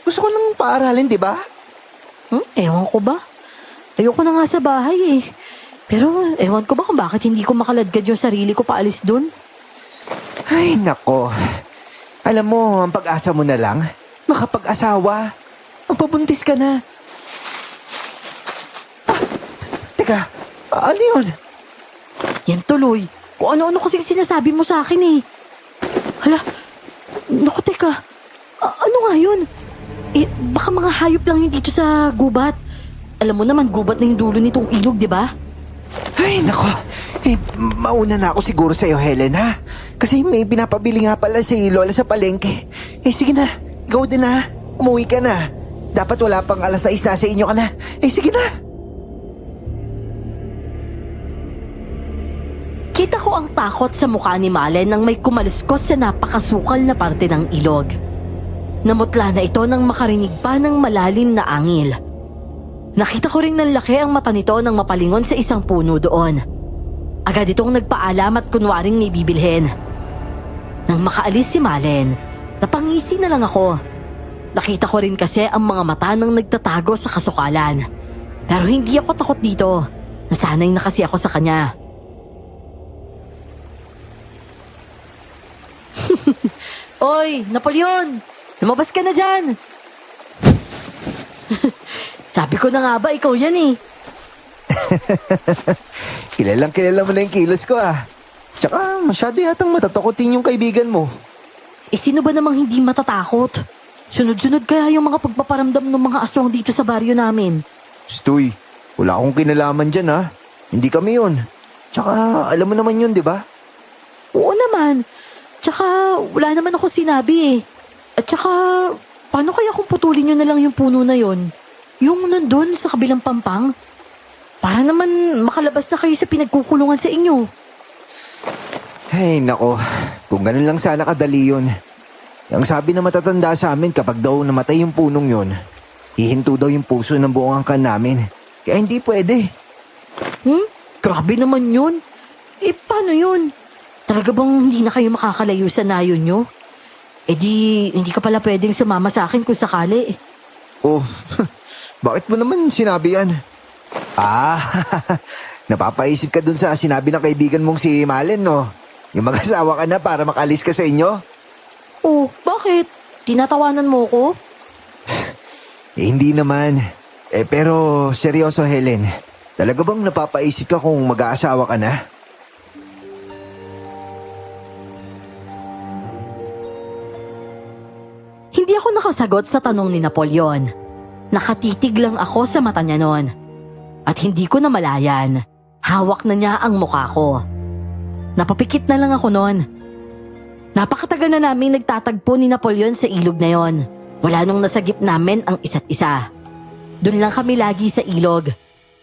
Gusto ko nang paaralin, di ba? Ewan ko ba? Ayoko na nga sa bahay Pero ewan ko ba kung bakit hindi ko makaladkad yung sarili ko paalis dun? Ay, nako. Alam mo, ang pag-asa mo na lang, makapag-asawa. Magpabuntis ka na. Teka, ano yun? Yan tuloy. Kung ano-ano kasi sinasabi mo sa akin Hala, naku teka. Ano nga yun? Baka mga hayop lang yun dito sa gubat. Alam mo naman, gubat na yung dulo nitong ilog, di ba? Ay, nako. Mauna na ako siguro sa'yo, Helen, ha? Kasi may pinapabili nga pala si Lola sa palengke. Sige na, ikaw din na. Umuwi ka na. Dapat wala pang 6:00 na sa inyo ka na. Sige na. Kita ko ang takot sa mukha ni Malen nang may kumaluskos sa napakasukal na parte ng ilog. Namutla na ito nang makarinig pa ng malalim na angil. Nakita ko ring nanlaki ang mata nito nang mapalingon sa isang puno doon. Agad itong nagpaalam at kunwaring may bibilhin. Nang makaalis si Malen, napangisi na lang ako. Nakita ko rin kasi ang mga mata ng nagtatago sa kasukalan. Pero hindi ako takot dito. Nasanay na kasi ako sa kanya. Oy, Napoleon! Lumabas ka na dyan! Sabi ko na nga ba, ikaw yan eh. Kilala mo na yung kilos ko ah. Tsaka masyado yatang matatakotin yung kaibigan mo. Eh sino ba namang hindi matatakot? Sunod-sunod kaya yung mga pagpaparamdam ng mga aswang dito sa baryo namin. Stoy, wala akong kinalaman dyan ha. Hindi kami yun. Tsaka alam mo naman yun, di ba? Oo naman. Tsaka wala naman ako sinabi eh. At tsaka, paano kaya kung putulin nyo na lang yung puno na yon? Yung nandun sa kabilang pampang? Para naman makalabas na kayo sa pinagkukulungan sa inyo. Ay, nako. Kung ganun lang sana kadali yun. Ang sabi na matatanda sa amin kapag daw namatay yung punong yun, hihinto daw yung puso ng buong angkan namin. Kaya hindi pwede. Grabe naman yun. Eh, paano yun? Talaga bang hindi na kayo makakalayo sa nayon nyo? Eh di, hindi ka pala pwedeng sumama sa akin kung sakali. Oh, bakit mo naman sinabi yan? Ah, napapaisip ka dun sa sinabi ng kaibigan mong si Malen, no? Yung mag-asawa ka na para makalis ka sa inyo? Oh, bakit? Tinatawanan mo ko? Eh, hindi naman. Eh, pero seryoso, Helen. Talaga bang napapaisip ka kung mag-aasawa ka na? Hindi ako nakasagot sa tanong ni Napoleon. Nakatitig lang ako sa mata niya noon. At hindi ko na malayan. Hawak na niya ang mukha ko. Napapikit na lang ako noon. Napakatagal na namin nagtatagpo ni Napoleon sa ilog na yon. Wala nung nasagip namin ang isa't isa. Doon lang kami lagi sa ilog.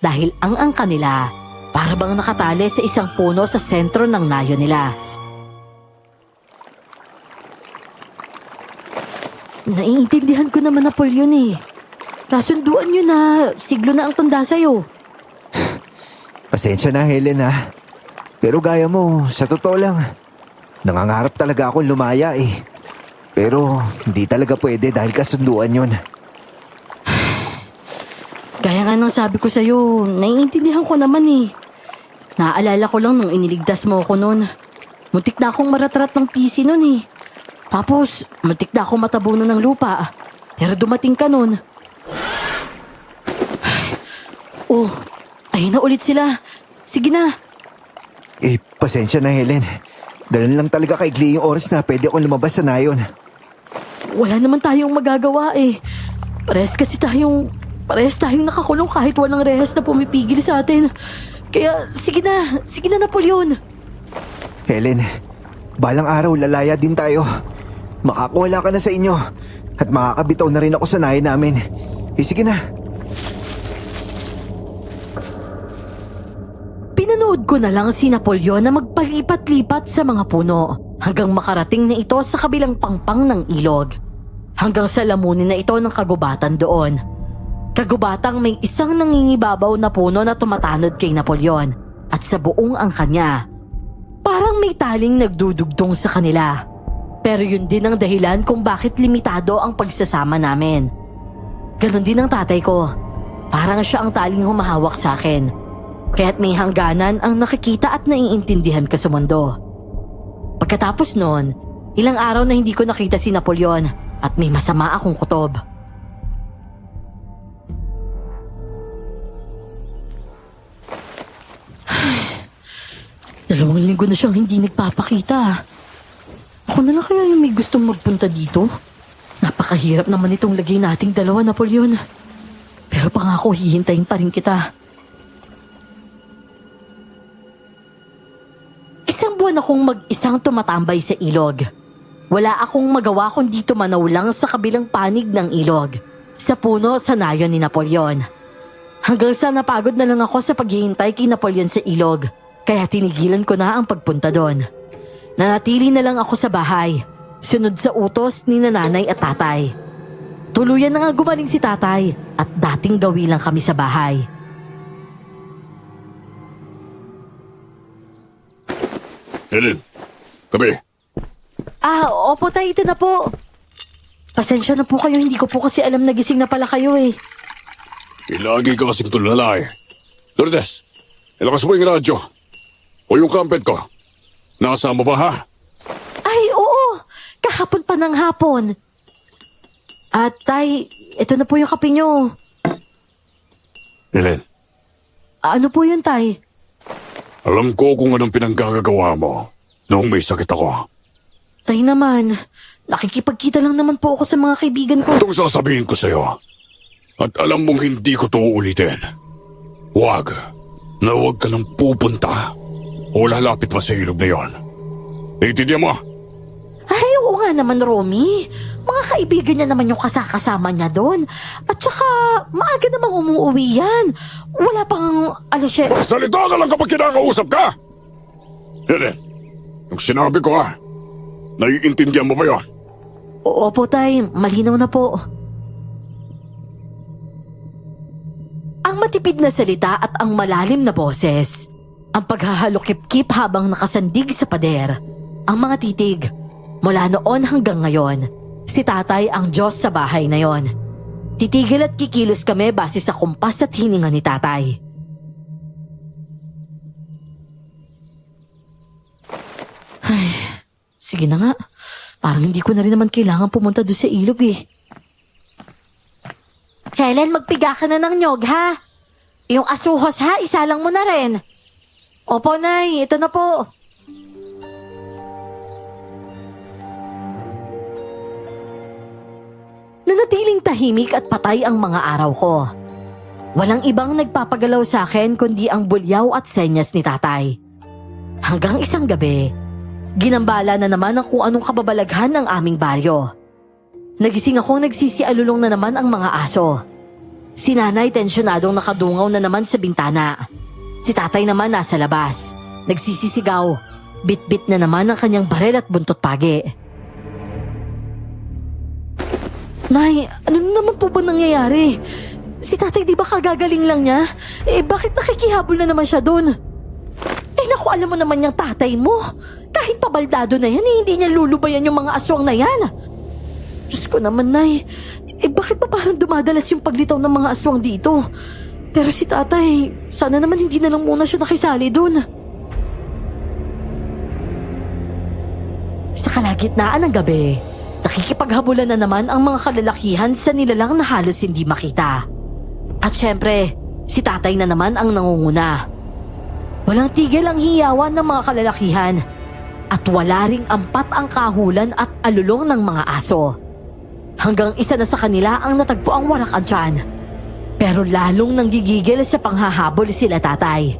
Dahil ang angka nila, para bang nakatali sa isang puno sa sentro ng nayo nila. Naiintindihan ko naman, Napoleon eh. Kasunduan nyo na siglo na ang tanda sa'yo. Pasensya na, Helen ha. Pero gaya mo, sa totoo lang, nangangarap talaga akong lumaya eh. Pero hindi talaga pwede dahil kasunduan yun. Gaya nga ng sabi ko sa'yo, naiintindihan ko naman eh. Naaalala ko lang nung iniligtas mo ako noon. Muntik na akong maratrat ng PC noon eh. Tapos, muntik na akong matabunan ng lupa. Pero dumating ka noon. Oh, ayun na ulit sila. Sige na. Eh, pasensya na, Helen. Dahil lang talaga kaigli yung oras na pwede akong lumabas sa nayon. Wala naman tayong magagawa eh. Parehas tayong nakakulong kahit walang rehas na pumipigil sa atin. Kaya, sige na Napoleon. Helen, balang araw lalaya din tayo. Makakuwala ka na sa inyo. At makakabitaw na rin ako sa nayon namin. Eh, sige na. Pinanood ko na lang si Napoleon na magpalipat-lipat sa mga puno hanggang makarating na ito sa kabilang pangpang ng ilog. Hanggang sa lamunin na ito ng kagubatan doon. Kagubatang may isang nangingibabaw na puno na tumatanod kay Napoleon at sa buong angka niya. Parang may taling nagdudugtong sa kanila. Pero yun din ang dahilan kung bakit limitado ang pagsasama namin. Ganon din ang tatay ko. Parang siya ang taling humahawak sa akin. Kaya't may hangganan ang nakikita at naiintindihan ko sa mundo. Pagkatapos noon, ilang araw na hindi ko nakita si Napoleon at may masama akong kutob. Dalawang linggo na siyang hindi nagpapakita. Ako na lang kaya yung may gustong magpunta dito? Napakahirap naman itong lagay nating dalawa, Napoleon. Pero pangako, hihintayin pa rin kita. Isang buwan akong mag-isang tumatambay sa ilog. Wala akong magawa kundi tumanaw lang sa kabilang panig ng ilog. Sa puno sa nayon ni Napoleon. Hanggang sa napagod na lang ako sa paghihintay kay Napoleon sa ilog. Kaya tinigilan ko na ang pagpunta doon. Nanatili na lang ako sa bahay, sunod sa utos ni nanay at tatay. Tuluyan na nga gumaling si tatay at dating gawi lang kami sa bahay. Helen, kami. Opo tayo, ito na po. Pasensya na po kayo, hindi ko po kasi alam na gising na pala kayo eh. Ilagi ka kasi tulalay. Lourdes, ilakas mo yung radyo. O yung trumpet ko. Nakasama ba ha? Ay, oo. hapon pa ng hapon. At tay, ito na po yung kape nyo. Helen, Ano po yun, tay? alam ko kung anong pinanggagawa mo noong may sakit ako. Tay naman, nakikipagkita lang naman po ako sa mga kaibigan ko. Itong sasabihin ko sa'yo. At alam mong hindi ko to uulitin. Huwag ka nang pupunta o lalapit pa sa ilog na yon. Naintindihan mo? Ay, oo nga naman, Romy. Mga kaibigan niya naman yung kasakasama niya doon. At saka, maaga namang umuwi yan. Wala pang alas siya. Salita ka lang kapag kinakausap ka! Helen, yung sinabi ko naiintindihan mo ba yun? Opo, tay. Malinaw na po. Ang matipid na salita at ang malalim na boses. Ang paghahalokip-kip habang nakasandig sa pader. Ang mga titig. Mula noon hanggang ngayon, si tatay ang Diyos sa bahay na yon. Titigil at kikilos kami base sa kumpas at hininga ni tatay. Ay, sige na nga. Parang hindi ko na rin naman kailangan pumunta doon sa ilog eh. Helen, magpiga ka na ng nyog ha. Yung asuhos ha, isalang mo na rin. Opo, Nay. Ito na po. Nanatiling tahimik at patay ang mga araw ko. Walang ibang nagpapagalaw sa akin kundi ang bulyaw at senyas ni tatay. Hanggang isang gabi, ginambala na naman ang kung anong kababalaghan ng aming baryo. Nagising akong nagsisialulong na naman ang mga aso. Si nanay tensyonadong nakadungaw na naman sa bintana. Si tatay naman nasa labas. Nagsisisigaw. Bit-bit na naman ang kanyang barel at buntot pagi. Nay, ano naman po ba nangyayari? Si tatay di ba kagagaling lang niya? Bakit nakikihabol na naman siya doon? Naku, alam mo naman yung tatay mo. Kahit pabaldado na yan, hindi niya lulubayan yung mga aswang na yan. Diyos ko naman, Nay. Bakit pa parang dumadalas yung paglitaw ng mga aswang dito? Pero si tatay, sana naman hindi na lang muna siya nakisali doon. Sa kalagitnaan ng gabi, nakikipaghabulan na naman ang mga kalalakihan sa nilalang na halos hindi makita. At syempre, si tatay na naman ang nangunguna. Walang tigil ang hiyawan ng mga kalalakihan at wala ring ampat ang kahulan at alulong ng mga aso. Hanggang isa na sa kanila ang natagpo ang warakan tiyan. Pero lalong nanggigigil sa panghahabol sila tatay.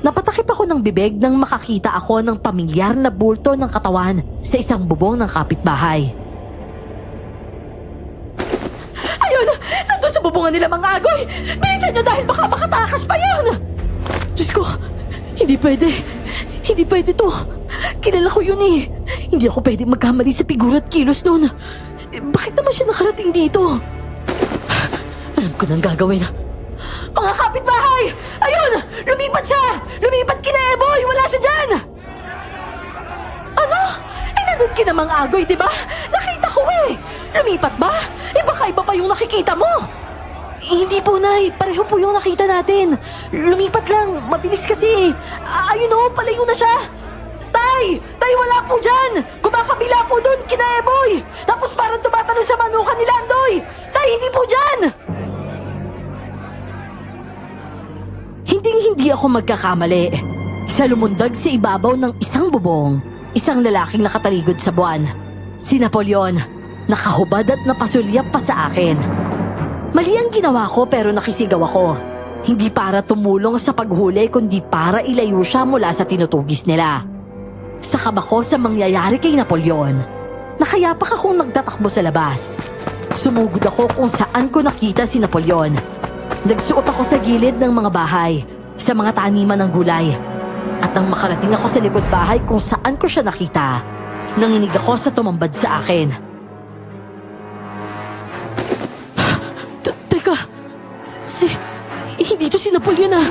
Napatakip ako ng bibig nang makakita ako ng pamilyar na bulto ng katawan sa isang bubong ng kapitbahay. Ayun! Nandun sa bubungan nila mga agoy! Bilisan nyo dahil baka makatakas pa yun! Diyos ko! Hindi pwede! Hindi pwede to! Kilala ko yun eh! Hindi ako pwede magkamali sa figura at kilos nun! Bakit naman siya nakarating dito? Alam ko nang gagawin. Mga kapitbahay! Ayun! Lumipat siya! Lumipat kina Eboy! Wala siya dyan! Ano? Nandun kinamang agoy, diba? Nakita ko eh! Lumipat ba? Baka iba pa yung nakikita mo! Hindi po, Nay. Pareho po yung nakita natin. Lumipat lang. Mabilis kasi. Ayun o, palayo na siya. Tay! Tay, wala po dyan! Kumakabila po dun, kina Eboy! Tapos parang tumatanong sa manukan ni Landoy! Tay, hindi po dyan! Hindi ako magkakamali. Sa lumundag sa ibabaw ng isang bubong, isang lalaking nakataligod sa buwan. Si Napoleon, nakahubad at napasulyap pa sa akin. Mali ang ginawa ko pero nakisigaw ako. Hindi para tumulong sa paghuli kundi para ilayo siya mula sa tinutugis nila. Sakab ako sa mangyayari kay Napoleon. Nakayapak akong nagtatakbo sa labas. Sumugod ako kung saan ko nakita si Napoleon. Nagsuot ako sa gilid ng mga bahay, sa mga taniman ng gulay. At nang makarating ako sa likod bahay kung saan ko siya nakita, nanginig ako sa tumambad sa akin. Teka, hindi to si Napoleon ah.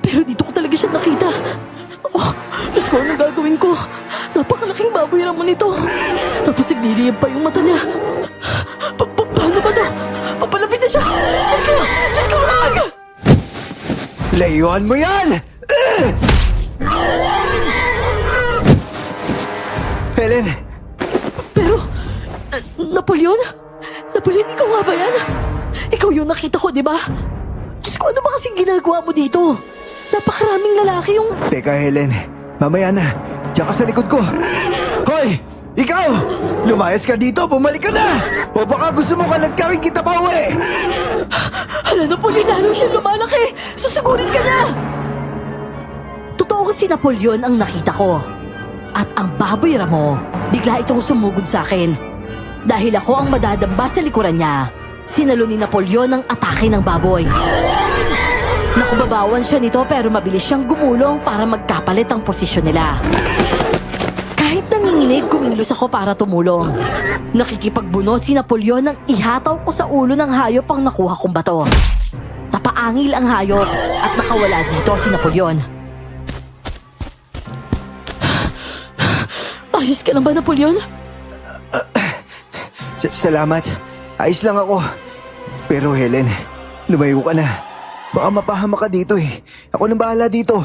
Pero dito ko talaga siya nakita. Oh, Diyos ko, anong gagawin ko? Napakalaking baboy ramon nito. Tapos nagliliyab pa yung mata niya. Paano ba to? Papalapit na siya! Diyos ko! Diyos ko, wag! Layuan mo yan! Helen, Napoleon? Napoleon, ikaw nga ba yan? Ikaw yung nakita ko, di ba? Diyos ko, ano ba kasing ginagawa mo dito? Napakaraming lalaki yung... Teka, Helen. Mamaya na. Diyan ka sa likod ko. Hoy! Ikaw! Lumayas ka dito! Bumalik ka na! O baka gusto mo kalat ka rin kita pa uwi! Hala, Napoleon, lalo siya lumalaki! Susugurin ka na! Totoo si Napoleon ang nakita ko. At ang baboy Ramo, bigla itong sumugod sa akin. Dahil ako ang madadamba sa likuran niya, sinalo ni Napoleon ang atake ng baboy. Nakubabawan siya nito pero mabilis siyang gumulong para magkapalit ang posisyon nila. Kahit nanginginig, kumilos ako para tumulong. Nakikipagbuno si Napoleon nang ihataw ko sa ulo ng hayop ang nakuha kong bato. Napaangil ang hayop at nakawala dito si Napoleon. Ayos ka lang ba, Napoleon? Salamat. Ayos lang ako. Pero Helen, lumayo ka na. Baka mapahama ka dito eh. Ako nang bahala dito.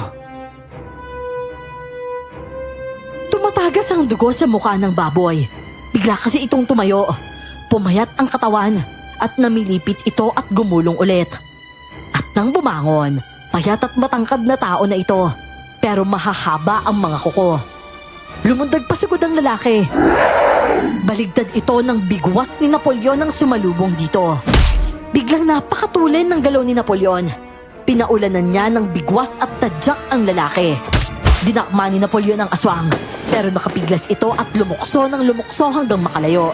Tumatagas ang dugo sa mukha ng baboy. Bigla kasi itong tumayo. Pumayat ang katawan at namilipit ito at gumulong ulit. At nang bumangon, payat at matangkad na tao na ito. Pero mahahaba ang mga kuko. Lumundag pa sugod ang lalaki. Baligtad ito ng bigwas ni Napoleon ang sumalubong dito. Biglang napakatulen ng galaw ni Napoleon. Pinaulanan niya ng bigwas at tadyak ang lalaki. Dinakma ni Napoleon ang aswang, pero nakapiglas ito at lumukso ng lumukso hanggang makalayo.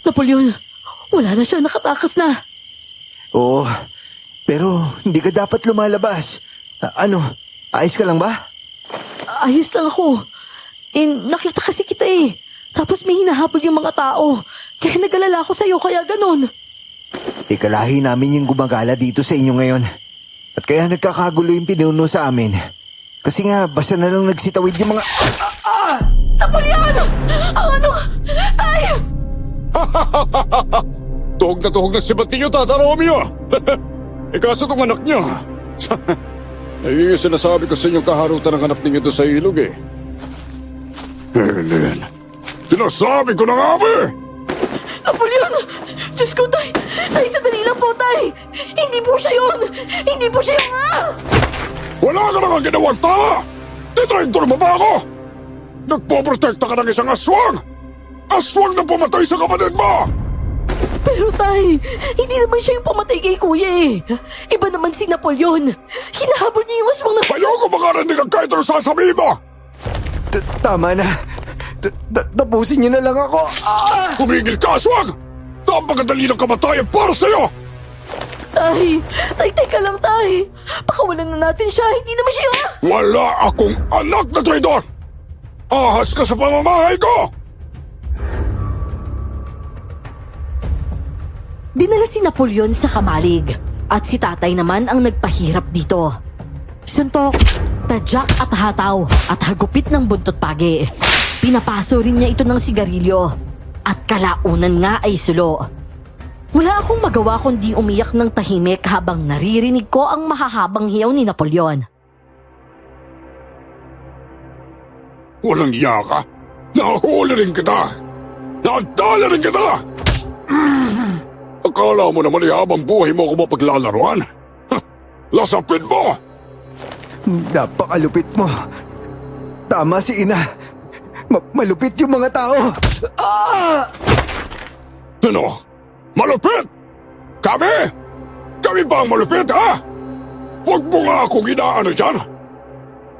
Napoleon, wala na siya, nakatakas na. Oo, pero hindi ka dapat lumalabas. Ayos ka lang ba? Ayos lang ako. Nakita kasi kita eh. Tapos may hinahabol yung mga tao. Kaya nag-alala ako sa'yo, kaya ganun. Ikalahi namin yung gumagala dito sa inyo ngayon. At kaya nagkakagulo yung pinuno sa amin. Kasi nga, basta na lang nagsitawid yung mga... Napoleon! Ang ano? Tay! Tuhog na sibat ninyo, Tata Romeo. Ikaso tong anak niyo. Yung sinasabi ko sa inyong kaharutan ng anak ninyo doon sa ilog eh. Helen, sinasabi ko na nga ba eh! Napoleon! Diyos ko, Tay! Tay, sandali lang po, Tay! Hindi po siya yun! Hindi po siya yung... Wala ka na nga ginawang tama! Titraidor mo ba ako? Nagpoprotekta ka ng isang aswang! Aswang na pumatay sa kapatid mo! Pero, Tay, hindi naman siya yung pumatay kay Kuya eh. Iba naman si Napoleon. Hinahabol niya yung aswang na... Ayoko makarinig ang kahit ano sasabihin mo! Tama na. Tapusin niyo na lang ako. Kumigil ka, aswang! Napakadali ng kamatayan para sa'yo! Tay, teka lang, Tay. Pakawalan na natin siya. Hindi naman siya... Wala akong anak na traidor! Ahas ka sa pamamahay ko! Dinala si Napoleon sa kamalig at si tatay naman ang nagpahirap dito. Suntok, tadyak at hataw at hagupit ng buntot pagi. Pinapaso rin niya ito ng sigarilyo at kalaunan nga ay sulo. Wala akong magawa kundi umiyak ng tahimik habang naririnig ko ang mahahabang hiyaw ni Napoleon. Walang iya ka! Nahuli rin kita! Nadala rin kita! Akala mo naman habang buhay mo ako mapaglalaruan? Lasapin mo! Napakalupit mo. Tama si Ina. Malupit yung mga tao. Ano? Malupit? Kami? Kami ba ang malupit, ha? Huwag mo nga akong inaano dyan.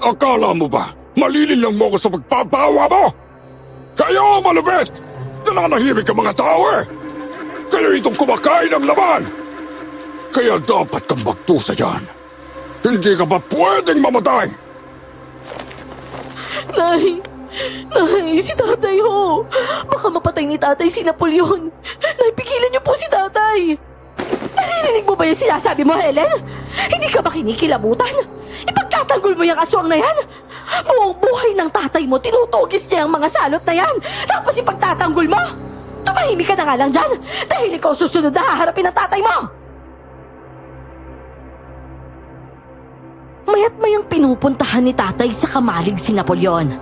Akala mo ba, malilin lang mo ako sa pagpapawa mo? Kayo ang malupit! Nananahimik ang mga tao eh! Kayo itong kumakain ng laman! Kaya dapat kang magtusa dyan. Hindi ka ba pwedeng mamatay? Nay, si tatay ho. Baka mapatay ni tatay si Napoleon. Nay, pigilan niyo po si tatay. Naririnig mo ba yung sinasabi mo, Helen? Hindi ka ba kinikilabutan? Ipagtatanggol mo yung aswang na yan? Buong buhay ng tatay mo, tinutugis niya ang mga salot na yan. Tapos ipagtatanggol mo? Tumahimik ka na nga lang dyan dahil ikaw susunod na haharapin ng tatay mo. Mayat mayang pinupuntahan ni tatay sa kamalig si Napoleon.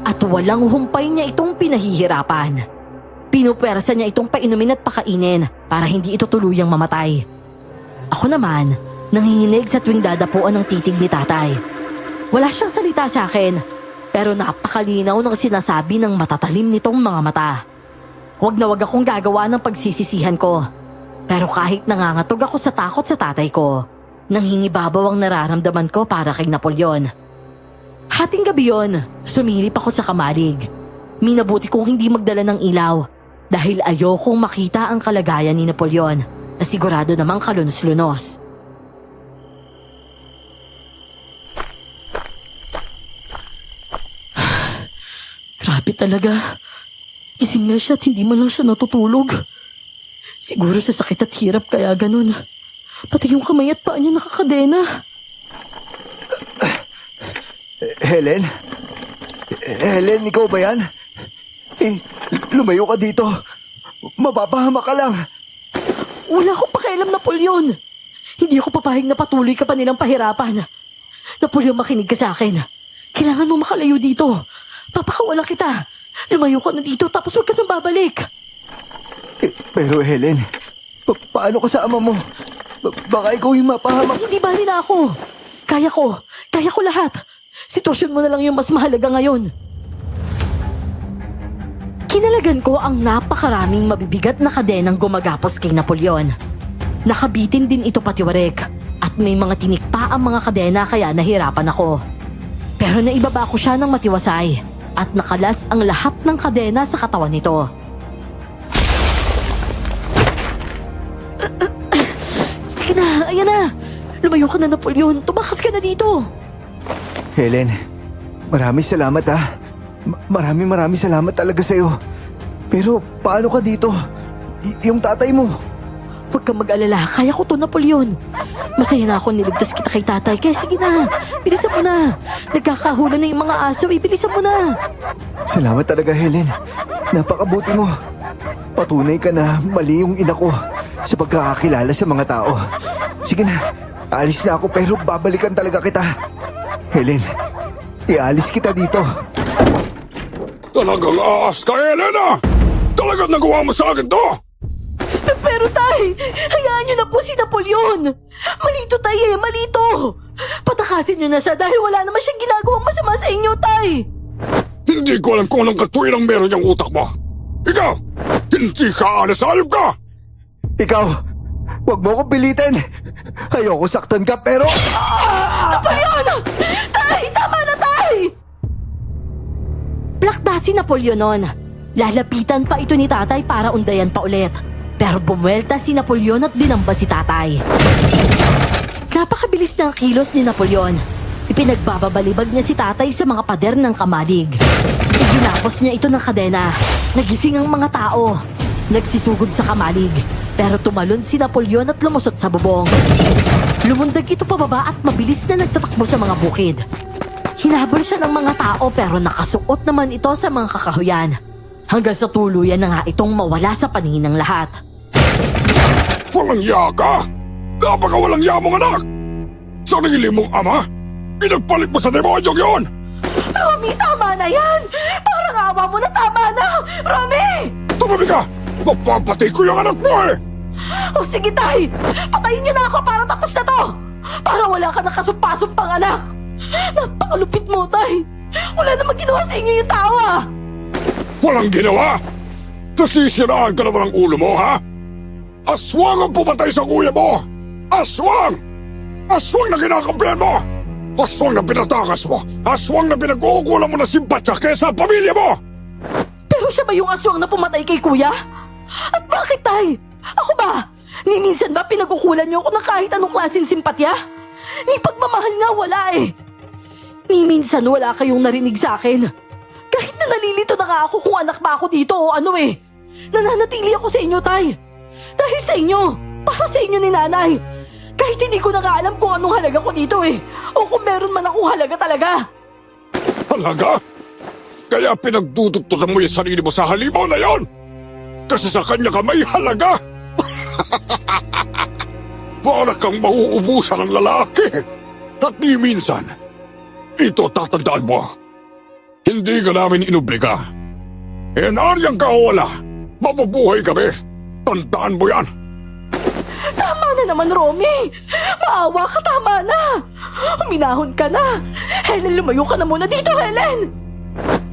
At walang humpay niya itong pinahihirapan. Pinupwersa niya itong painumin at pakainin para hindi ito tuluyang mamatay. Ako naman, nanginginig sa tuwing dadapuan ng titig ni tatay. Wala siyang salita sa akin, pero napakalinaw ng sinasabi ng matatalim nitong mga mata. Huwag na wag akong gagawa ng pagsisisihan ko. Pero kahit nangangatog ako sa takot sa tatay ko, nanghingibabaw ang nararamdaman ko para kay Napoleon. Hating gabi yon, sumilip ako sa kamalig. Minabuti kong hindi magdala ng ilaw dahil ayokong makita ang kalagayan ni Napoleon na sigurado namang kalunos-lunos. Grabe talaga. Gising na siya at hindi man lang siya natutulog. Siguro sa sakit at hirap kaya ganun. Pati yung kamay at paa niya nakakadena. Helen? Helen, ikaw ba yan? Lumayo ka dito. Mapapahama ka lang. Wala akong pakialam, Napoleon. Hindi ako papahig na patuloy ka pa nilang pahirapan. Napoleon, makinig ka sa akin. Kailangan mo makalayo dito. Papakawala kita. Lumayo ka na dito tapos huwag ka nang babalik. Pero Helen, paano ka sa ama mo? Baka ikaw yung mapahamak. Hindi bali na ako. Kaya ko lahat. Sitwasyon mo na lang yung mas mahalaga ngayon. Kinalagan ko ang napakaraming mabibigat na kadenang gumagapos kay Napoleon. Nakabitin din ito patiwarek at may mga tinikpa ang mga kadena kaya nahirapan ako. Pero naibaba ko siya ng matiwasay at nakalas ang lahat ng kadena sa katawan nito. Sige na, ayan na. Lumayo ka na, Napoleon. Tumakas ka na dito. Helen, maraming salamat ha. Maraming salamat talaga sa'yo. Pero paano ka dito? Yung tatay mo. Huwag kang mag-alala. Kaya ko to, Napoleon. Masaya na ako niligtas kita kay tatay. Kaya sige na. Bilisan mo na. Nagkakahulan na yung mga aso. Bilisan mo na. Salamat talaga, Helen. Napakabuti mo. Patunay ka na mali yung ina ko sa pagkakakilala sa mga tao. Sige na. Aalis na ako pero babalikan talaga kita. Helen, ialis kita dito. Talagang aas ka, Helena! Talagang nagawa mo sa akin to! Pero tay, hayaan niyo na po si Napoleon. Malito tay malito. Patakasin niyo na siya dahil wala naman siyang ginagawang masama sa inyo, tay. Hindi ko alam kung anong katuwirang meron yung utak mo. Ikaw, hindi ka alas, ayop ka! Ikaw, wag mo akong pilitin. Ayoko saktan ka pero... Napoleon! Tay! Tama na, tay! Plakda si Napoleon nun. Lalapitan pa ito ni tatay para undayan pa ulit. Pero bumuelta si Napoleon at dinamba si tatay. Napakabilis ng kilos ni Napoleon. Ipinagbababalibag niya si tatay sa mga pader ng kamalig. Ginapos niya ito ng kadena. Nagising ang mga tao. Nagsisugod sa kamalig. Pero tumalon si Napoleon at lumusot sa bubong. Lumundag ito pababa at mabilis na nagtatakbo sa mga bukid. Hinabol siya ng mga tao pero nakasuot naman ito sa mga kakahuyan. Hanggang sa tuluyan na nga itong mawala sa paningin ng lahat. Walang iya ka! Napakawalang iya mong anak! Sarili mong ama? Pinagpalit mo sa demonyong yon! Romy, tama na yan! Parang awa mo na, tama na! Romy! Tumabi ka! Mapapatay ko yung anak mo eh! O sige tay, patayin niyo na ako para tapos na to! Para wala ka nakasumpasumpang anak! Napakalupit mo, tay! Wala namang ginawa sa inyo yung tao ah! Walang ginawa! Nasisiraan ka naman ang ulo mo, ha? Aswang ang pumatay sa kuya mo! Aswang! Aswang na kinakampihan mo! Aswang na pinatakas mo! Aswang na pinag-uukulan mo na simpatya kesa pamilya mo! Pero siya ba yung aswang na pumatay kay kuya? At bakit, tay? Ako ba? Ni minsan ba pinag-ukulan niyo ako ng kahit anong klaseng simpatya? Ni pagmamahal nga wala eh. Ni minsan wala kayong narinig sa akin. Kahit na nalilito na nga ako kung anak ba ako dito o ano eh. Nananatili ako sa inyo, tay. Dahil sa inyo. Para sa inyo ni nanay. Kahit hindi ko na nga alam kung anong halaga ko dito eh. O kung meron man akong halaga talaga. Halaga? Kaya pinagdudugtugan mo yung sarili mo sa halimaw na yon? Kasi sa kanya ka may halaga? Para kang mauubusan ng lalaki. At ni minsan, ito tatandaan mo. Hindi ka namin inobliga. Aryang ka o wala, mabubuhay kami. Tandaan mo yan. Tama na naman, Romy! Maawa ka, tama na! Huminahon ka na! Helen, lumayo ka na muna dito, Helen!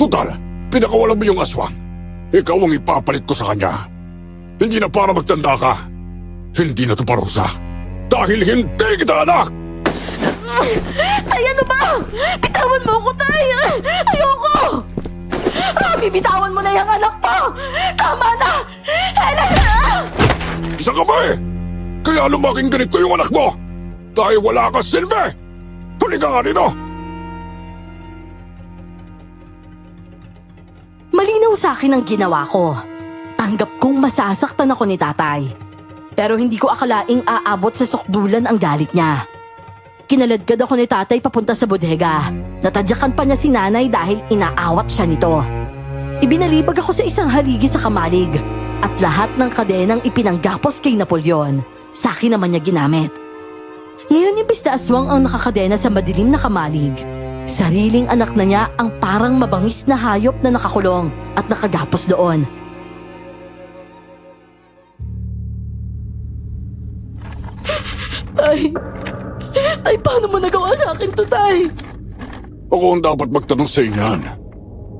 Tutal, pinakawalan mo yung aswang. Ikaw ang ipapalit ko sa kanya. Hindi na para magtanda ka. Hindi na to parusa. Dahil hindi kita anak! Tay, ano ba? Bitawan mo ako, Tay! Ayoko! Romy, bitawan mo na yung anak mo! Tama na! Helen! Isa ka ba eh? Kaya lumaking ganito yung anak mo! Dahil wala ka silbi! Huli ka nga dito! Malinaw sa akin ang ginawa ko. Tanggap kong masasaktan ako ni tatay. Pero hindi ko akalaing aabot sa sukdulan ang galit niya. Kinaladkad ako ni tatay papunta sa bodega. Natadyakan pa niya si nanay dahil inaawat siya nito. Ibinalibag ako sa isang haligi sa kamalig. At lahat ng kadenang ipinanggapos kay Napoleon, sa akin naman niya ginamit. Ngayon imbis na aswang ang nakakadena sa madilim na kamalig, sariling anak na niya ang parang mabangis na hayop na nakakulong at nakagapos doon. Tay, paano mo nagawa sa akin to, Tay? Ako ang dapat magtanong sa inyan.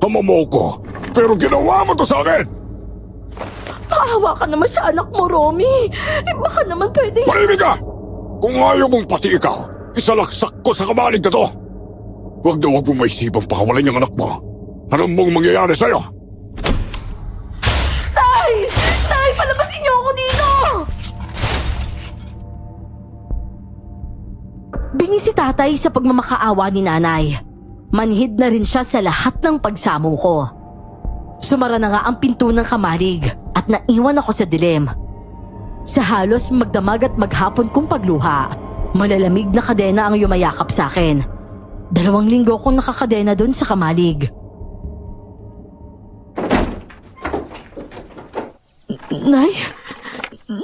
Ama mo ko, pero ginawa mo to sa akin! Maawa ka naman sa anak mo, Romy. Baka naman pwede... Maribig ka! Kung ayaw mong pati ikaw, isalaksak ko sa kamalig na to! Huwag na huwag mong maisipang pakawalan yung anak mo. Anong mong mangyayari sa'yo? Tay! Tay, palabasin niyo ako dito! Bingi si tatay sa pagmamakaawa ni nanay. Manhid na rin siya sa lahat ng pagsamo ko. Sumara na nga ang pinto ng kamalig at naiwan ako sa dilim. Sa halos magdamag at maghapon kong pagluha, malalamig na kadena ang yumayakap sa akin. 2 linggo kong nakakadena doon sa kamalig.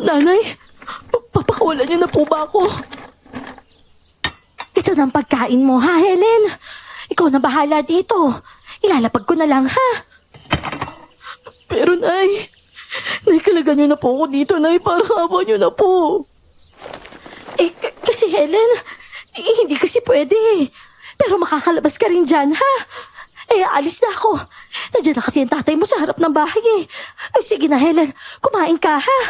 Nanay, papakawalan niyo na po ba ako? Ito na ang pagkain mo, ha, Helen? Ikaw na bahala dito. Ilalapag ko na lang, ha? Pero, Nay, kalagan niyo na po ako dito, Nay. Parang awa niyo na po. Kasi, Helen, hindi kasi pwede. Pero makakalabas ka rin dyan, ha? Alis na ako. Nandiyan na kasi ang tatay mo sa harap ng bahay, eh. Sige na, Helen. Kumain ka, ha?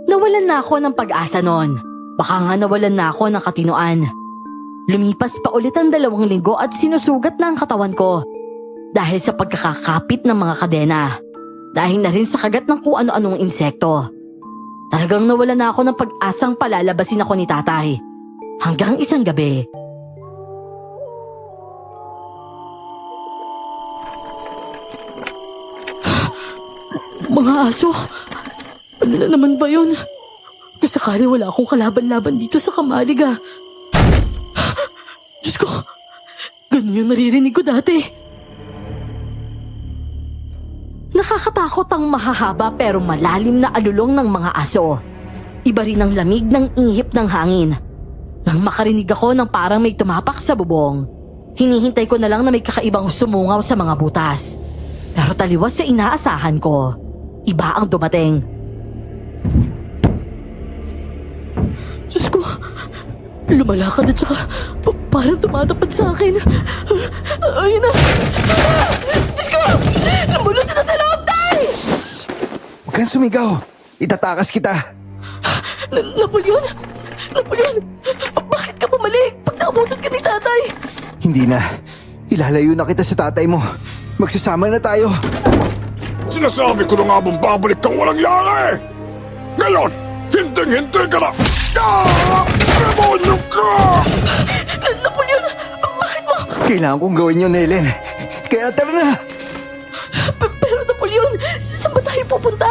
Nawalan na ako ng pag-asa noon. Baka nga nawalan na ako ng katinuan. Lumipas pa ulit ang 2 linggo at sinusugat na ang katawan ko. Dahil sa pagkakakapit ng mga kadena. Dahil na rin sa kagat ng kung ano-anong insekto. Talagang nawalan na ako ng pag-asang palalabasin ako ni tatay. Hanggang isang gabi. Mga aso, ano na naman ba yun? Kung sakali wala akong kalaban-laban dito sa kamalig, ah. Diyos ko, ganun yung naririnig ko dati. Nakakatakot ang mahahaba pero malalim na alulong ng mga aso. Iba rin ang lamig ng ihip ng hangin. Nang makarinig ako ng parang may tumapak sa bubong, hinihintay ko na lang na may kakaibang sumungaw sa mga butas. Pero taliwas sa inaasahan ko, iba ang dumating. Diyos ko, lumalakad at saka parang tumatapad sa akin. Ayun na. Diyos ko, lumulus na sa loob, Tay! Huwag kang sumigaw. Itatakas kita. Napoleon, bakit ka bumalik pag naabutan ka ni tatay? Hindi na. Ilalayo na kita sa tatay mo. Magsasama na tayo. Sinasabi ko na nga bang babalik kang walang yari! Ngayon, hinteng-hintay ka na! Demonyo ka! Napoleon, bakit mo? Kailangan kong gawin yun, Helen. Kaya tara na. Pero Napoleon, saan ba tayo pupunta?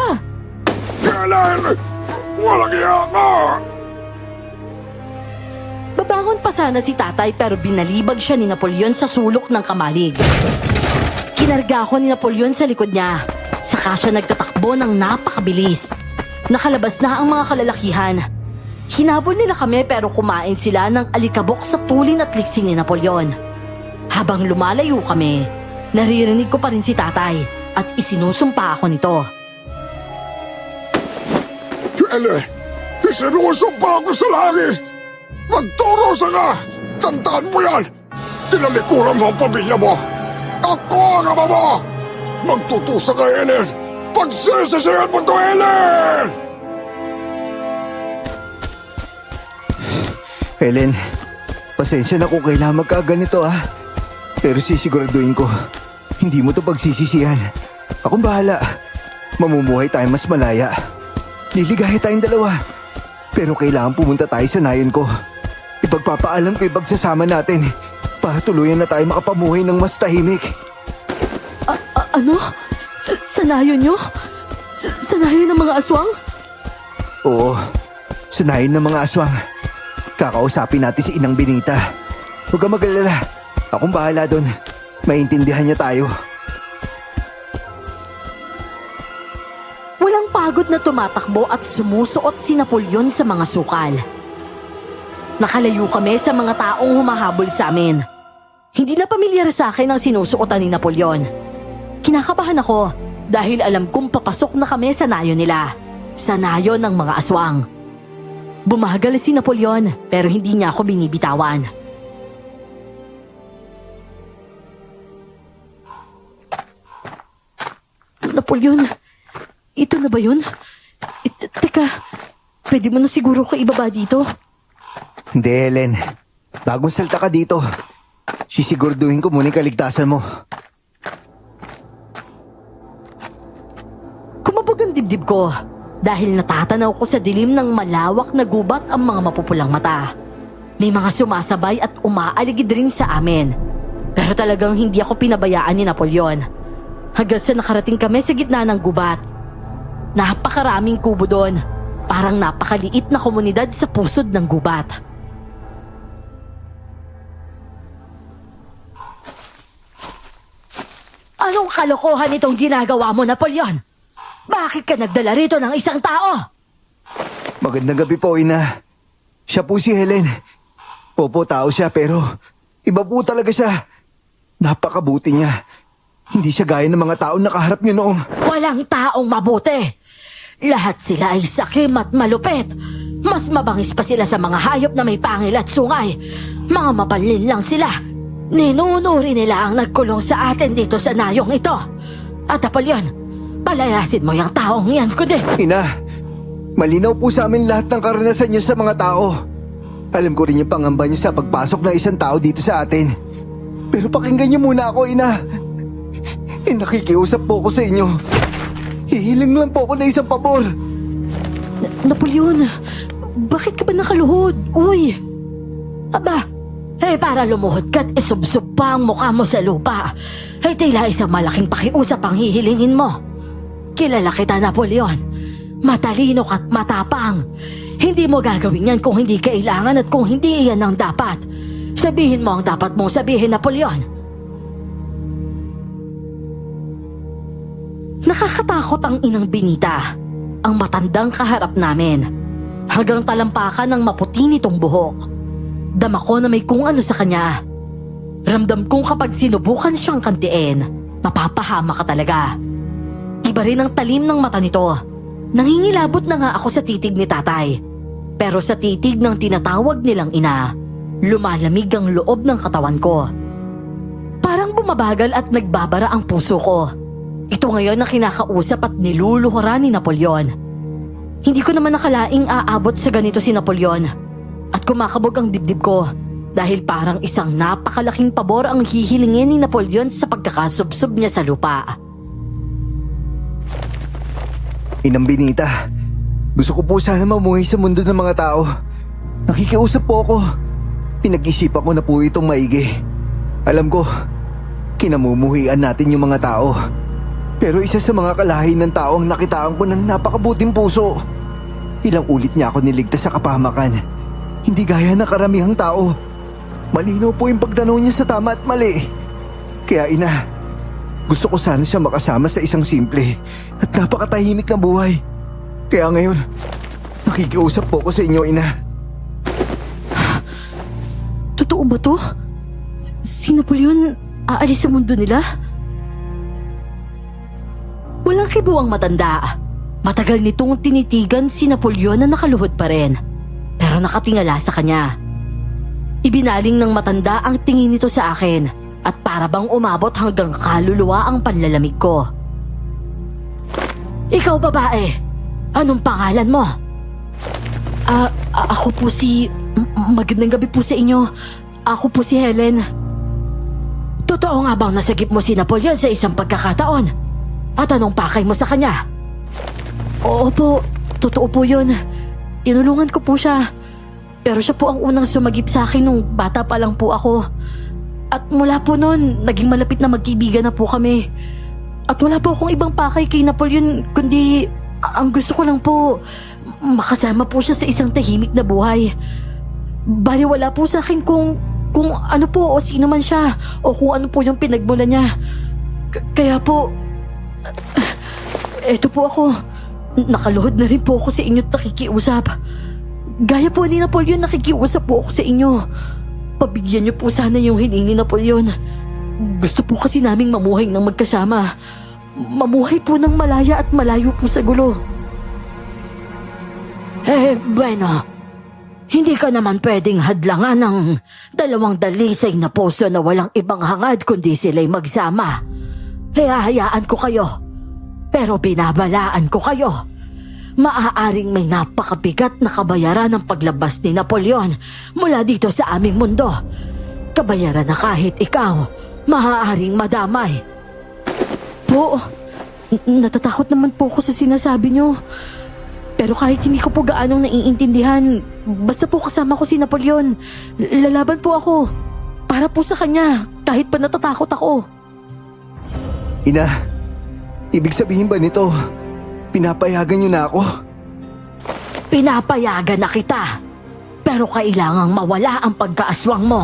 Helen! Walang iya ka! Babangon pa sana si tatay pero binalibag siya ni Napoleon sa sulok ng kamalig. Kinarga ako ni Napoleon sa likod niya. Saka siya nagtatakbo ng napakabilis. Nakalabas na ang mga kalalakihan. Hinabol nila kami pero kumain sila ng alikabok sa tulin at liksi ni Napoleon. Habang lumalayo kami, naririnig ko pa rin si tatay at isinusumpa ako nito. Ele, isinusumpa ako sa langit! Magturo sa nga! Tandaan mo yan! Tinalikuran mo ang pamilya mo! Ako ang ama mo! Magtutusa ka, Ellen! Pagsisisihan mo to, Ellen! Helen, pasensya na kung kailangan magkaganito ah. Pero sisiguraduhin ko, hindi mo to pagsisisihan. Akong bahala. Mamumuhay tayo mas malaya. Liligaya tayong dalawa. Pero kailangan pumunta tayo sa nayon ko. Ipagpapaalam ko ipagsasama natin para tuluyan na tayo makapamuhay ng mas tahimik. Ano? Sanayo nyo? Sanayo ng mga aswang? Oo, sanayin ng mga aswang. Kakausapin natin si Inang Benita. Huwag kang mag-alala. Akong bahala doon. Maintindihan niya tayo. Walang pagod na tumatakbo at sumusuot si Napoleon sa mga sukal. Nakalayo kami sa mga taong humahabol sa amin. Hindi na pamilyar sa akin ang sinusuotan ni Napoleon. Kinakabahan ako dahil alam kong papasok na kami sa nayon nila. Sa nayon ng mga aswang. Bumagal si Napoleon pero hindi niya ako binibitawan. Napoleon, ito na ba yun? Teka, pwede mo na siguro ko ibaba dito? Hindi, Helen. Bagong salta ka dito. Sisiguraduhin ko muna yung kaligtasan mo. Kumabog ang dibdib ko dahil natatanaw ko sa dilim ng malawak na gubat ang mga mapupulang mata. May mga sumasabay at umaaligid rin sa amin. Pero talagang hindi ako pinabayaan ni Napoleon. Hanggang sa nakarating kami sa gitna ng gubat. Napakaraming kubo doon. Parang napakaliit na komunidad sa pusod ng gubat. Anong kalokohan itong ginagawa mo, Napoleon? Bakit ka nagdala rito ng isang tao? Magandang gabi po, Ina. Siya po si Helen. Opo, tao siya pero iba po talaga siya. Napakabuti niya. Hindi siya gaya ng mga taong nakaharap niyo noong... Walang taong mabuti. Lahat sila ay sakim at malupit. Mas mabangis pa sila sa mga hayop na may pangil at sungay. Mga mapalin lang sila. Ninunuri nila ang nagkulong sa atin dito sa nayong ito. At Napoleon, palayasin mo yung taong yan, kundi. Ina, malinaw po sa amin lahat ng karanasan niyo sa mga tao. Alam ko rin yung pangamba niyo sa pagpasok ng isang tao dito sa atin. Pero pakinggan niyo muna ako, Ina. Nakikiusap po ako sa inyo. Hihiling lang po ako na isang pabor. Napoleon, bakit ka ba nakaluhod? Uy! Aba, para lumuhod ka't isubsob pa ang mukha mo sa lupa. Tila isang malaking pakiusap ang hihilingin mo. Kilala kita, Napoleon. Matalino ka't matapang. Hindi mo gagawin yan kung hindi kailangan at kung hindi iyan ang dapat. Sabihin mo ang dapat mong sabihin, Napoleon. Nakakatakot ang Inang Benita, ang matandang kaharap namin. Hanggang talampakan ng maputi nitong buhok. Dama ko na may kung ano sa kanya. Ramdam kong kapag sinubukan siyang kantiin, mapapahama ka talaga. Iba rin ang talim ng mata nito. Nangingilabot na nga ako sa titig ni tatay. Pero sa titig ng tinatawag nilang ina, lumalamig ang loob ng katawan ko. Parang bumabagal at nagbabara ang puso ko. Ito ngayon ang kinakausap at niluluhuran ni Napoleon. Hindi ko naman nakalaing aabot sa ganito si Napoleon. At kumakabog ang dibdib ko dahil parang isang napakalaking pabor ang hihilingin ni Napoleon sa pagkakasubsob niya sa lupa. Inang Benita, gusto ko po sana mamuhay sa mundo ng mga tao. Nakikiusap po ako. Pinag-isipan ko na po itong maigi. Alam ko, kinamumuhian natin yung mga tao. Pero isa sa mga kalahi ng tao ang nakitaan ko ng napakabuting puso. Ilang ulit niya ako niligtas sa kapahamakan. Hindi gaya ng karamihang tao. Malinaw po yung pagdanaw niya sa tama at mali. Kaya ina, gusto ko sana siya makasama sa isang simple at napakatahimik na buhay. Kaya ngayon, nakikiusap po ko sa inyo, ina. ba to? Si Napoleon aalis sa mundo nila? Walang kibuang matanda. Matagal nitong tinitigan si Napoleon na nakaluhod pa rin. Pero nakatingala sa kanya. Ibinaling ng matanda ang tingin nito sa akin at para bang umabot hanggang kaluluwa ang panlalamig ko. Ikaw babae, anong pangalan mo? Ako po si... Magandang gabi po sa inyo. Ako po si Helen. Totoo nga bang nasagip mo si Napoleon sa isang pagkakataon? At anong pakay mo sa kanya? Oo po, totoo po yun. Tinulungan ko po siya. Pero siya po ang unang sumagip sa akin nung bata pa lang po ako. At mula po noon, naging malapit na magkaibigan na po kami. At wala po akong ibang pakay kay Napoleon, kundi ang gusto ko lang po, makasama po siya sa isang tahimik na buhay. Bali wala po sa akin kung ano po o sino man siya o kung ano po yung pinagmula niya. Kaya po, eto po ako. Nakaluhod na rin po ako sa inyo't nakikiusap. Gaya po ni Napoleon, nakikiusap po ako sa inyo. Pabigyan niyo po sana yung hiling ni Napoleon. Gusto po kasi naming mamuhay ng magkasama. Mamuhay po ng malaya at malayo po sa gulo. Bueno. Hindi ka naman pwedeng hadlangan ng dalawang dalisay na puso na walang ibang hangad kundi sila'y magsama. Hayaan ko kayo. Pero binabalaan ko kayo. Maaaring may napakabigat na kabayaran ng paglabas ni Napoleon mula dito sa aming mundo. Kabayaran na kahit ikaw, maaaring madamay. Po, natatakot naman po ako sa sinasabi niyo. Pero kahit hindi ko po gaanong naiintindihan, basta po kasama ko si Napoleon, lalaban po ako. Para po sa kanya, kahit pa natatakot ako. Ina, ibig sabihin ba nito, pinapayagan niyo na ako? Pinapayagan na kita. Pero kailangang mawala ang pagkaaswang mo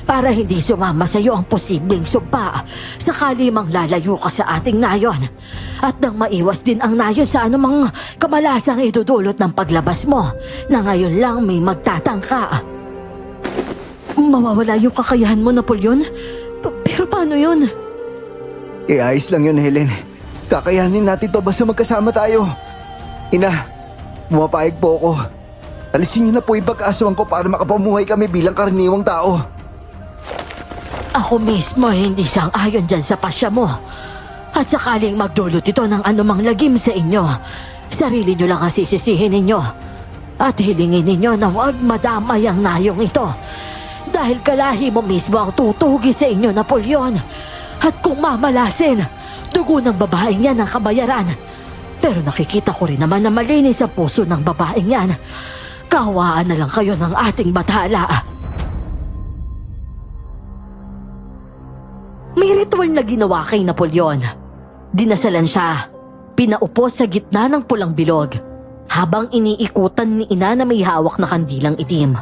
para hindi sumama sa iyo ang posibleng sumpa sakali mang lalayo ka sa ating nayon. At nang maiwas din ang nayon sa anumang kamalasang idudulot ng paglabas mo na ngayon lang may magtatangka. Mawawala yung kakayahan mo, Napoleon? Pero paano yun? Ayos lang yun, Helen. Kakayanin natin to basta magkasama tayo. Ina, pumapayag po ako. Alisin niyo na po yung pag-aswang ko para makapamuhay kami bilang karaniwang tao. Ako mismo hindi sang-ayon dyan sa pasya mo. At sakaling magdulot ito ng anumang lagim sa inyo, sarili nyo lang ang sisisihin ninyo. At hilingin ninyo na huwag madamay ang nayong ito. Dahil kalahi mo mismo ang tutugi sa inyo, Napoleon. At kung mamalasin, dugo ng babaeng yan ang kabayaran. Pero nakikita ko rin naman na malinis ang puso ng babaeng yan. Kawaan na lang kayo ng ating bathala. May ritual na ginawa kay Napoleon. Dinasalan siya. Pinaupo sa gitna ng pulang bilog habang iniikutan ni ina na may hawak na kandilang itim.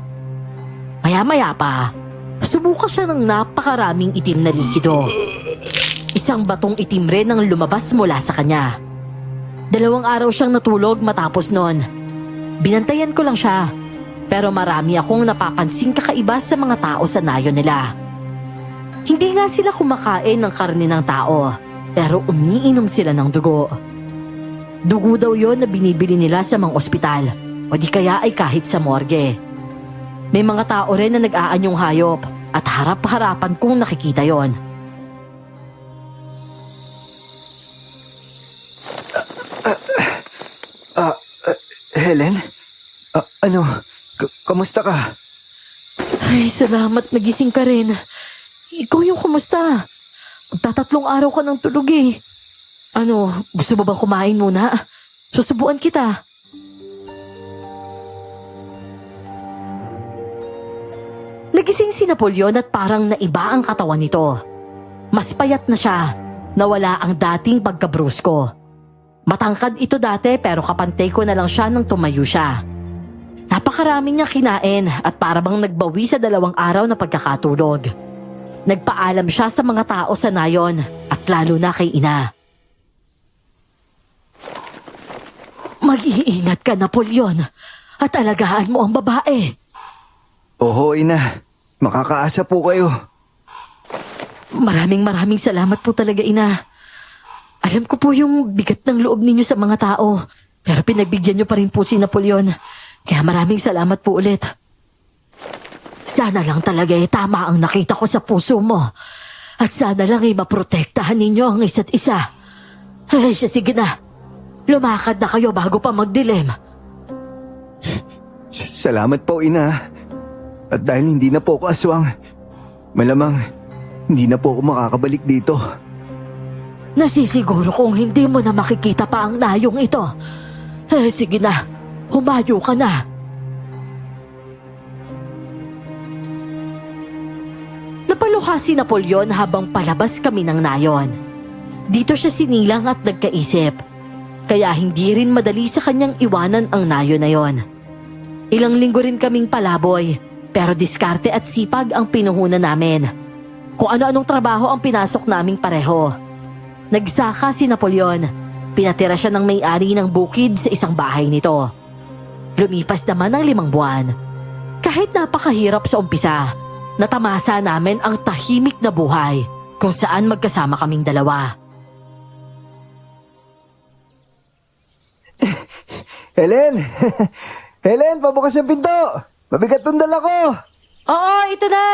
Maya-maya pa, sumuka siya ng napakaraming itim na likido. Isang batong itim rin ang lumabas mula sa kanya. 2 araw siyang natulog matapos nun. Binantayan ko lang siya, pero marami akong napapansing kakaiba sa mga tao sa nayon nila. Hindi nga sila kumakain ng karne ng tao, pero umiinom sila ng dugo. Dugo daw yon na binibili nila sa mga ospital, o di kaya ay kahit sa morgue. May mga tao rin na nag-aanyong hayop at harap-harapan kong nakikita yon. Helen? Kamusta ka? Ay, salamat nagising ka rin. Ikaw yung kumusta? 3 araw ka ng tulog eh. Gusto mo bang kumain muna? Susubuan kita. Nagising si Napoleon at parang naiba ang katawan nito. Mas payat na siya, nawala ang dating pagkabrusko. Matangkad ito dati pero kapantay ko na lang siya nang tumayo siya. Napakaraming niya kinain at para bang nagbawi sa 2 araw na pagkakatulog. Nagpaalam siya sa mga tao sa nayon at lalo na kay ina. Mag-iingat ka, Napoleon, at alagaan mo ang babae. Oo, ina. Makakaasa po kayo. Maraming salamat po talaga, Ina. Alam ko po yung bigat ng loob ninyo sa mga tao. Pero pinagbigyan nyo pa rin po si Napoleon. Kaya maraming salamat po ulit. Sana lang talaga tama ang nakita ko sa puso mo. At sana lang maprotektahan ninyo ang isa't isa. Ay, sige na. Lumakad na kayo bago pa magdilim. Salamat po, Ina. At dahil hindi na po ako aswang, malamang hindi na po ako makakabalik dito. Nasisiguro kong hindi mo na makikita pa ang nayong ito. Sige na, humayo ka na. Napaluha si Napoleon habang palabas kami ng nayon. Dito siya sinilang at nagkaisip. Kaya hindi rin madali sa kanyang iwanan ang nayon na yon. Ilang linggo rin kaming palaboy, pero diskarte at sipag ang pinuhunan namin. Kung ano-anong trabaho ang pinasok naming pareho. Nagsaka si Napoleon. Pinatira siya ng may-ari ng bukid sa isang bahay nito. Lumipas naman ang 5 buwan. Kahit napakahirap sa umpisa, natamasa namin ang tahimik na buhay kung saan magkasama kaming dalawa. Helen! Helen, pabukas ang pinto! Mabigat tong dala ko! Oo, ito na!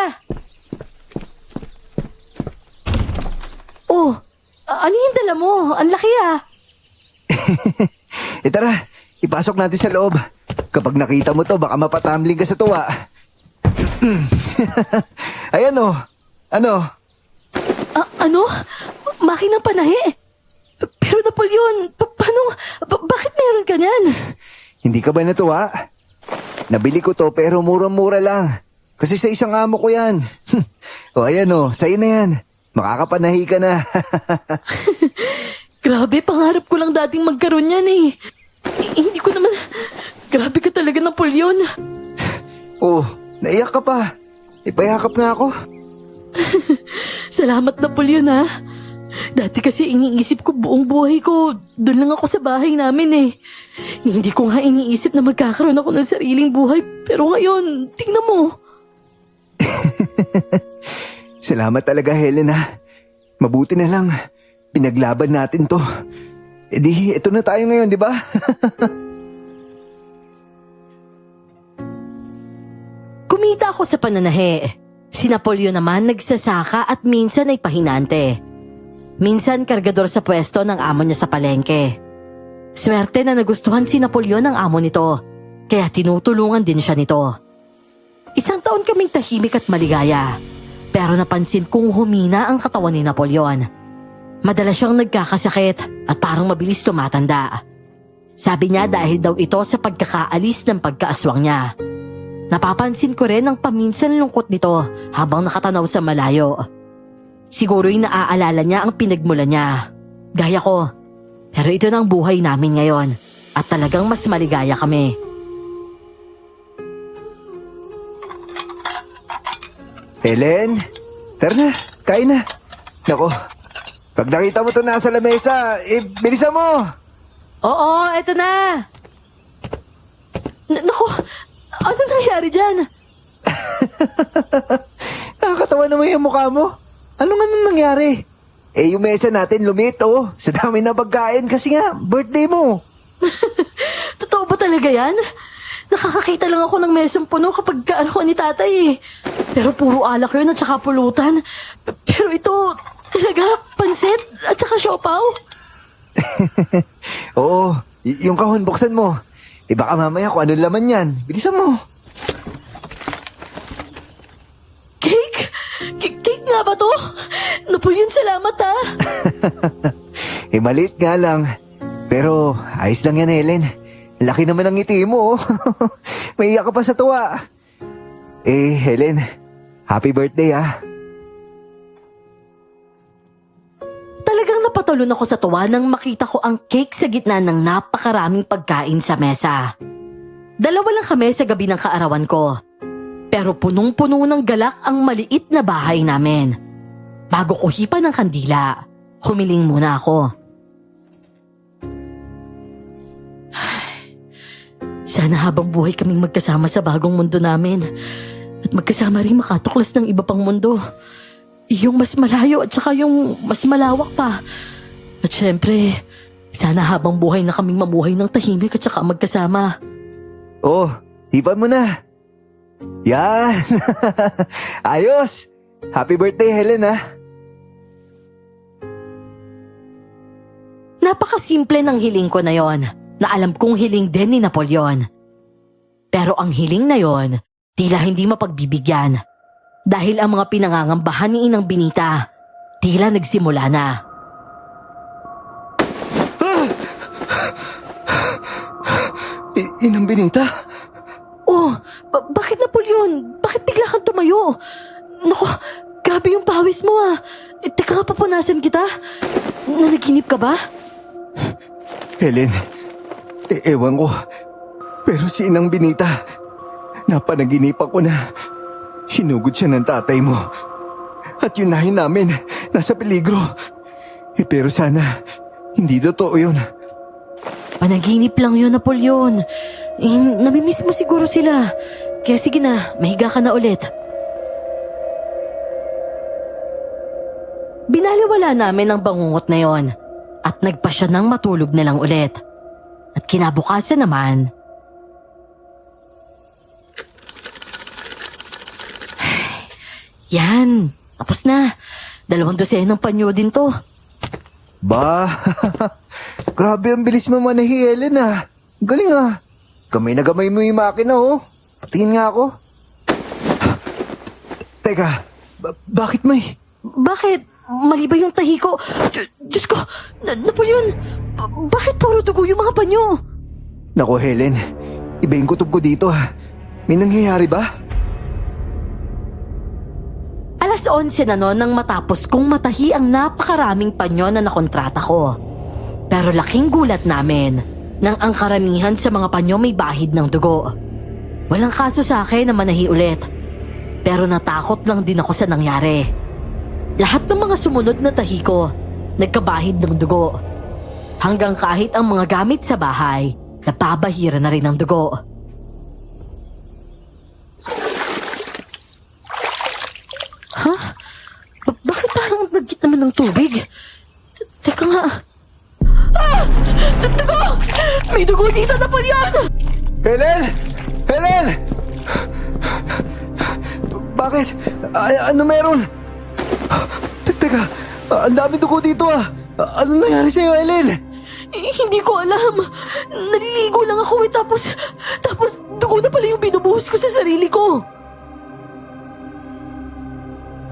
Oh, ano yung dala mo? Ang laki ah! Tara, ipasok natin sa loob. Kapag nakita mo to, baka mapatumbling ka sa tuwa. Ayan o. Ano? Ano? Makinang panahe? Pero Napoleon, bakit meron ka niyan? Hindi ka ba natuwa? Nabili ko to pero murang-mura lang. Kasi sa isang amo ko yan. O ayan o, sa'yo na yan. Makakapanahi ka na. Grabe, pangarap ko lang dating magkaroon yan eh. Hindi ko naman... Grabe ka talaga, Napoleon. Oh, naiyak ka pa. Ipayakap nga ako. Salamat, Napoleon ha. Dati kasi iniisip ko buong buhay ko, doon lang ako sa bahay namin eh. Hindi ko nga iniisip na magkakaroon ako ng sariling buhay. Pero ngayon, tingnan mo. Salamat talaga, Helena. Mabuti na lang. Pinaglaban natin to. E di, eto na tayo ngayon, di ba? Kumita ako sa pananahe. Si Napoleon naman nagsasaka at minsan ay pahinante. Minsan kargador sa pwesto ng amo niya sa palengke. Swerte na nagustuhan si Napoleon ng amo nito, kaya tinutulungan din siya nito. 1 taon kaming tahimik at maligaya, pero napansin kong humina ang katawan ni Napoleon. Madalas siyang nagkakasakit at parang mabilis tumatanda. Sabi niya dahil daw ito sa pagkakaalis ng pagkaaswang niya. Napapansin ko rin ang paminsan lungkot nito habang nakatanaw sa malayo. Siguro'y naaalala niya ang pinagmulan niya. Gaya ko. Pero ito na ang buhay namin ngayon at talagang mas maligaya kami. Helen, tara na, kain na. Nako, pag nakita mo to nasa lamesa, bilisan mo. Oo, eto na. Naku, ano nangyari dyan? Nakakatawa naman yung mukha mo. Ano nga nang nangyari? Yung mesa natin lumit, sa dami na pagkain kasi nga, birthday mo. Totoo ba talaga yan? Nakakakita lang ako ng mesang puno kapag kaarawan ni tatay eh. Pero puro alak yun at saka pulutan. Pero ito, talaga, pansit at saka siopaw. Oo, yung kahon buksan mo. Baka mamaya kung anong laman yan. Bilisan mo. Cake? Cake nga ba to? Napoleon, salamat ha. Maliit nga lang. Pero ayos lang yan, Helen. Laki naman ang ngiti mo. Maiyak ka pa sa tuwa. Helen, happy birthday ha. Talagang napatalon ako sa tuwa nang makita ko ang cake sa gitna ng napakaraming pagkain sa mesa. 2 lang kami sa gabi ng kaarawan ko. Pero punong-puno ng galak ang maliit na bahay namin. Bago ko hipan ng kandila, humiling muna ako. Sana habang buhay kaming magkasama sa bagong mundo namin. At magkasama rin makatuklas ng iba pang mundo. Yung mas malayo at saka yung mas malawak pa. At syempre, sana habang buhay na kaming mamuhay ng tahimik at saka magkasama. Oh, tipan mo na. Yan. Ayos. Happy birthday, Helen, ha? Napakasimple ng hiling ko na yon, na alam kong hiling din ni Napoleon. Pero ang hiling na yon, tila hindi mapagbibigyan. Dahil ang mga pinangangambahan ni Inang Benita, tila nagsimula na. Inang Benita? Oh, bakit Napoleon? Bakit bigla kang tumayo? Naku, grabe yung pawis mo ah. Teka nga, papunasan kita. Nanaginip ka ba? Helen, ewan ko. Pero si Inang Benita, napanaginipan ko na sinugod siya ng tatay mo. At yun nahin namin, nasa peligro. Pero sana, hindi totoo yun. Panaginip lang yun, Napoleon. Namimiss mo siguro sila. Kaya sige na, mahiga ka na ulit. Binaliwala namin ang bangungot na yon at nagpa siya ng matulog na lang ulit. At kinabukasan naman, yan, tapos na. 2 dosenang panyo din to. Ba, grabe ang bilis mo manahi, Helen, ah. Galing, ah. Gamay na gamay mo yung makina, oh. Tingin nga ako. Teka, bakit may... Bakit? Mali ba yung tahi ko? Diyos ko, Napoleon, bakit puro dugo yung mga panyo? Nako, Helen, iba yung kutob ko dito, ha. May nangyayari ba? 11:00 na noon nang matapos kong matahi ang napakaraming panyo na nakontrata ko. Pero laking gulat namin nang ang karamihan sa mga panyo may bahid ng dugo. Walang kaso sa akin na manahi ulit. Pero natakot lang din ako sa nangyari. Lahat ng mga sumunod na tahi ko, nagkabahid ng dugo. Hanggang kahit ang mga gamit sa bahay, napabahira na rin ng dugo. Ha? Bakit parang nagkit naman ng tubig? Teka nga. Ah! Dugo! May dugo dito, Napoleon! Helen! Helen! Bakit? Ano meron? Teka, ang dami dugo dito, ah. Ano nangyari sa'yo, Helen? Hindi ko alam. Naliligo lang ako tapos dugo na pala yung binubuhos ko sa sarili ko.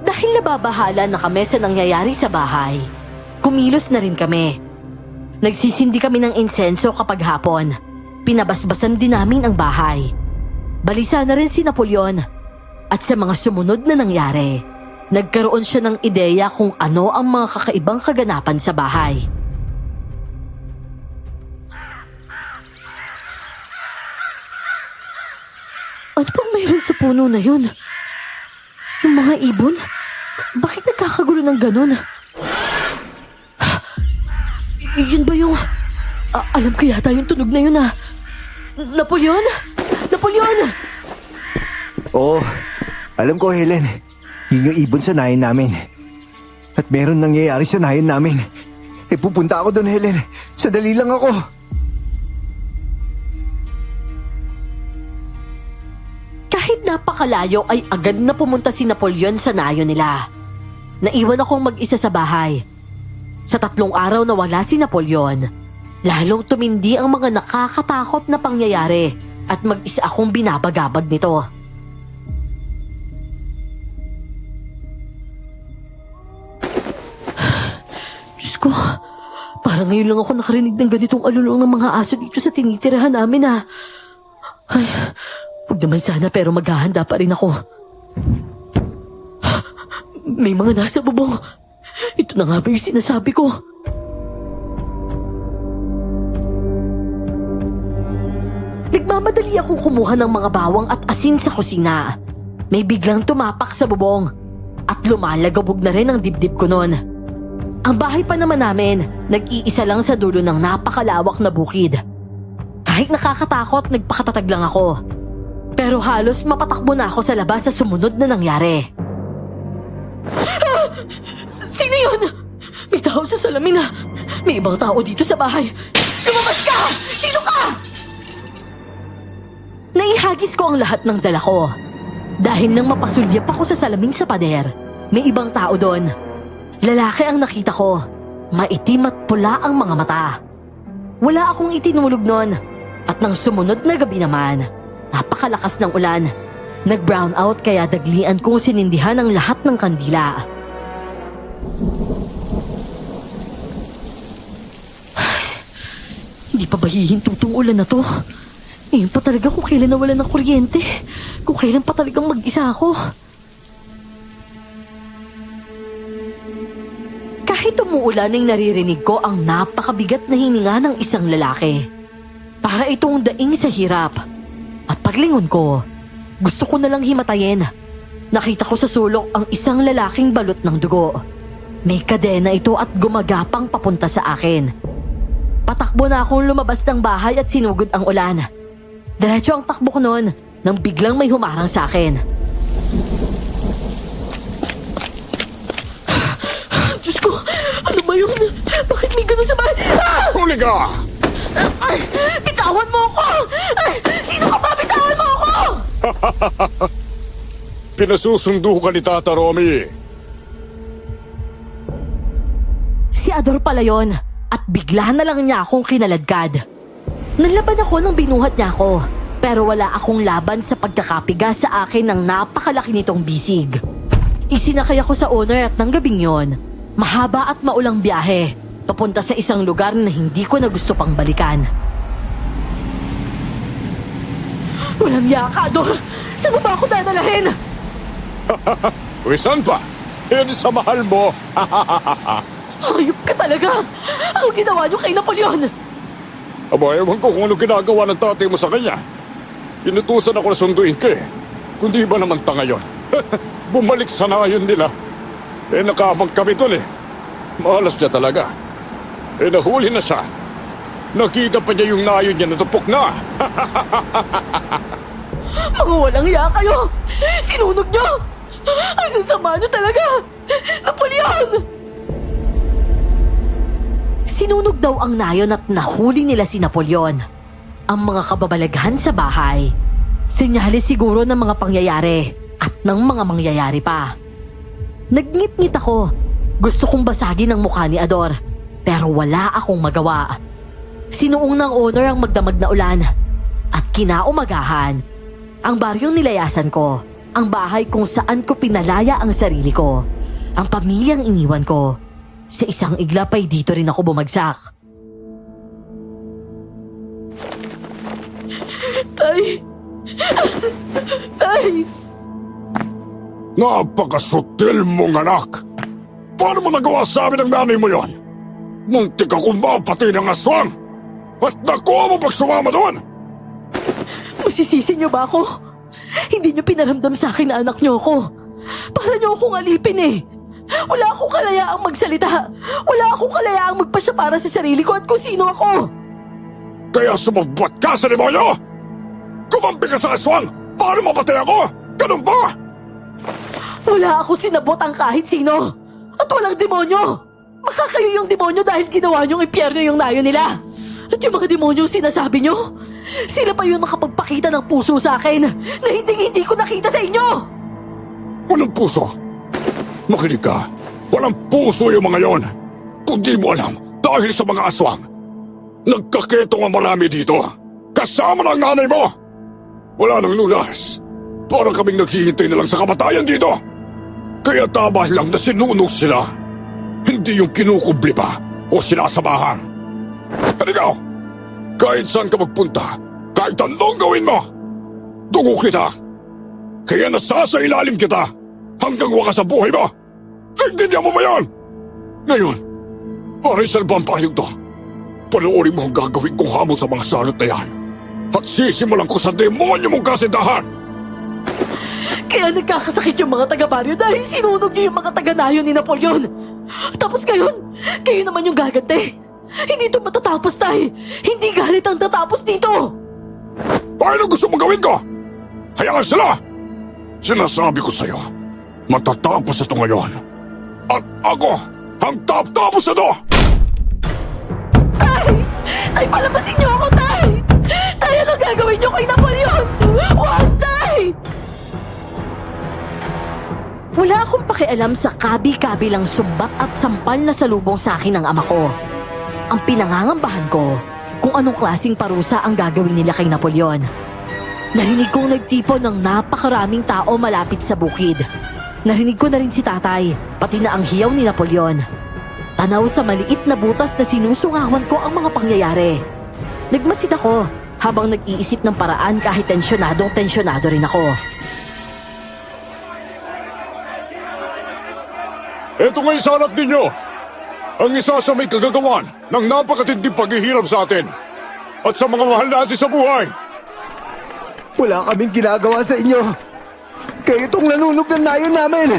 Dahil nababahala na kami sa nangyayari sa bahay, kumilos na rin kami. Nagsisindi kami ng insenso kapag hapon. Pinabasbasan din namin ang bahay. Balisa na rin si Napoleon. At sa mga sumunod na nangyari, nagkaroon siya ng ideya kung ano ang mga kakaibang kaganapan sa bahay. Ano pang mayroon sa puno na yun? Yung mga ibon? Bakit nagkakagulo ng ganun? Yun ba yung... alam ko yata yung tunog na yun, ah. Napoleon? Napoleon! Oo, alam ko, Helen. Yun yung ibon sa nayon namin. At meron nangyayari sa nayon namin. Pupunta ako doon, Helen. Sadali lang ako. Kahit napakalayo ay agad na pumunta si Napoleon sa nayon nila. Naiwan akong mag-isa sa bahay. Sa 3 araw na wala si Napoleon, lalong tumindi ang mga nakakatakot na pangyayari at mag-isa akong binabagabag nito. Diyos ko, parang ngayon lang ako nakarinig ng ganitong alulong ng mga aso dito sa tinitirahan namin, ah. Ay, huwag naman sana pero maghahanda pa rin ako. May mga nasa bubong. Ito na nga ba yung sinasabi ko? Nagmamadali akong kumuha ng mga bawang at asin sa kusina. May biglang tumapak sa bubong at lumalagabog na rin ang dibdib ko noon. Ang bahay pa naman namin, nag-iisa lang sa dulo ng napakalawak na bukid. Kahit nakakatakot, nagpakatatag lang ako. Pero halos mapatakbo na ako sa labas sa sumunod na nangyari. Sino yun? May tao sa salamin na. May ibang tao dito sa bahay. Lumabas ka! Sino ka? Naihagis ko ang lahat ng dala ko. Dahil nang mapasulyap ako sa salamin sa pader, may ibang tao doon. Lalaki ang nakita ko. Maitim at pula ang mga mata. Wala akong itinulog noon. At nang sumunod na gabi naman, napakalakas ng ulan. Nag-brown out kaya daglian kong sinindihan ang lahat ng kandila. Hindi pa ba hihinto tong ulan na to? Ngayon pa talaga kung kailan nawalan ng kuryente. Kung kailan pa talagang mag-isa ako. Kahit umuulan ay naririnig ko ang napakabigat na hininga ng isang lalaki. Para itong daing sa hirap. At paglingon ko, gusto ko nalang himatayin. Nakita ko sa sulok ang isang lalaking balot ng dugo. May kadena ito at gumagapang papunta sa akin. Patakbo na akong lumabas ng bahay at sinugod ang ulan. Diretso ang takbo ko noon nang biglang may humarang sa akin. Diyos ko, ano ba yun? Bakit may ganun sa bahay? Ah! Huli ka! Ay, bitawan mo ako! Ay, sino ka ba? Bitawan mo ako! Pinasusundo ka ni Tata Romy. Si Ador pala yon at bigla na lang niya akong kinaladkad. Nalaban ako nang binuhat niya ako, pero wala akong laban sa pagkakapiga sa akin ng napakalaki nitong bisig. Isinakay ako sa owner at ng gabing yon, mahaba at maulang biyahe, papunta sa isang lugar na hindi ko na gusto pang balikan. Walang yaka, Ador! Saan mo ba ako dadalahin? Uy, saan pa? Hindi sa mahal mo. Hayop ka talaga! Ano ginawa niyo kay Napoleon? Aba, ewan ko kung ano ginagawa ng tatay mo sa kanya. Inutusan ako na sunduin ka eh. Kundi ba naman tanga yun? Bumalik sa nayon nila. Nakabang kami dun eh. Malas niya talaga. Nahuli na siya. Nakita pa niya yung nayon niya natupok na. Mga walang iya kayo! Sinunog niyo! Ang sasama niyo talaga! Napoleon! Sinunog daw ang nayon at nahuli nila si Napoleon. Ang mga kababalaghan sa bahay, senyales siguro ng mga pangyayari at ng mga mangyayari pa. Nagngit-ngit ako. Gusto kong basagin ang mukha ni Ador, pero wala akong magawa. Sinuong ng owner ang magdamag na ulan. At kinaumagahan, ang baryong nilayasan ko, ang bahay kung saan ko pinalaya ang sarili ko, ang pamilyang iniwan ko. Sa isang iglapay dito rin ako bumagsak. Tay! Tay! Napakasutil mong anak. Paano mo nagawa sa amin ng nanay mo yon? Muntik akong mapatay ng aswang. At nakuha mo pag sumama doon. Masisisi niyo ba ako? Hindi niyo pinaramdam sa akin na anak niyo ako. Para niyo akong alipin eh. Wala akong kalayaang magsalita. Wala akong kalayaang magpasya para sa sarili ko at kung sino ako. Kaya sumabot ka sa demonyo? Kumampi ka sa aswang para mapatay ako? Ganun ba? Wala ako sinabot ang kahit sino. At walang demonyo. Makakayo yung demonyo dahil ginawa niyong impyerno yung nayo nila. At yung mga demonyo sinasabi niyo, sila pa yung nakapagpakita ng puso sa akin na hindi ko nakita sa inyo. Walang puso? Makinig ka. Walang puso yung mga yon. Kung di mo alam, dahil sa mga aswang, nagkaketong ang marami dito. Kasama ng nanay mo. Wala nang lunas. Parang kaming naghihintay na lang sa kamatayan dito. Kaya tama lang na sinunog sila. Hindi yung kinukubli pa o sinasamahan. At ikaw, kahit saan ka magpunta, kahit anong gawin mo, dugo kita. Kaya nasasailalim kita hanggang wakas sa buhay mo. Naintindihan mo ba yan? Ngayon, para isalba ang payong to, panoorin mo ang gagawin kong hamon sa mga salot na yan. At sisimulan ko sa demonyo mong kasindahan. Kaya nagkakasakit yung mga taga-baryo dahil sinunog niyo yung mga taga-nayo ni Napoleon. Tapos ngayon, kayo naman yung gaganti. Hindi ito matatapos, tay. Hindi galit ang tatapos dito. Paano gusto mong gawin ko? Hayaan sila! Sinasabi ko sa'yo, matatapos ito ngayon. At ako, ang tapos ito! Tay, palabasin niyo ako, Tay! Tay, ano gagawin niyo kay Napoleon? Huwag, Tay! Wala akong pakialam sa kabi-kabilang sumbat at sampal na salubong sa akin ng ama ko. Ang pinangangambahan ko kung anong klaseng parusa ang gagawin nila kay Napoleon. Narinig kong nagtipon ng napakaraming tao malapit sa bukid. Narinig ko na rin si tatay, pati na ang hiyaw ni Napoleon. Tanaw sa maliit na butas na sinusungawan ko ang mga pangyayari. Nagmasid ako habang nag-iisip ng paraan kahit tensyonado rin ako. Ito nga'y sanat ninyo! Ang isa sa may kagagawan ng napakatinding paghihirap sa atin at sa mga mahal natin sa buhay. Wala kaming ginagawa sa inyo. Kayo itong nanunog ng nayon namin.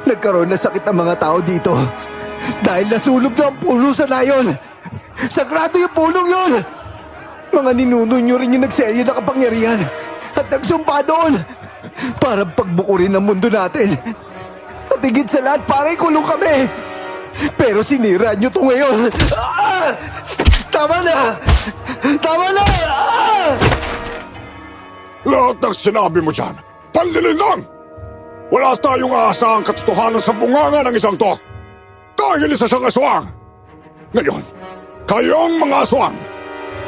Nagkaroon na sakit ang mga tao dito dahil nasunog na ang puno sa nayon. Sagrado yung punong yun. Mga ninuno nyo rin yung nagselyo na kapangyarihan at nagsumpa doon para pagbukurin ang mundo natin. At higit sa lahat, para ikulong kami. Pero sinira nyo to ngayon. Ah! Tama na! Tama na! Ah! Lahat ng sinabi mo dyan, panlilin lang! Wala tayong aasahang katotohanan sa bunganga ng isang to. Dahil isa siyang aswang. Ngayon, kayong mga aswang,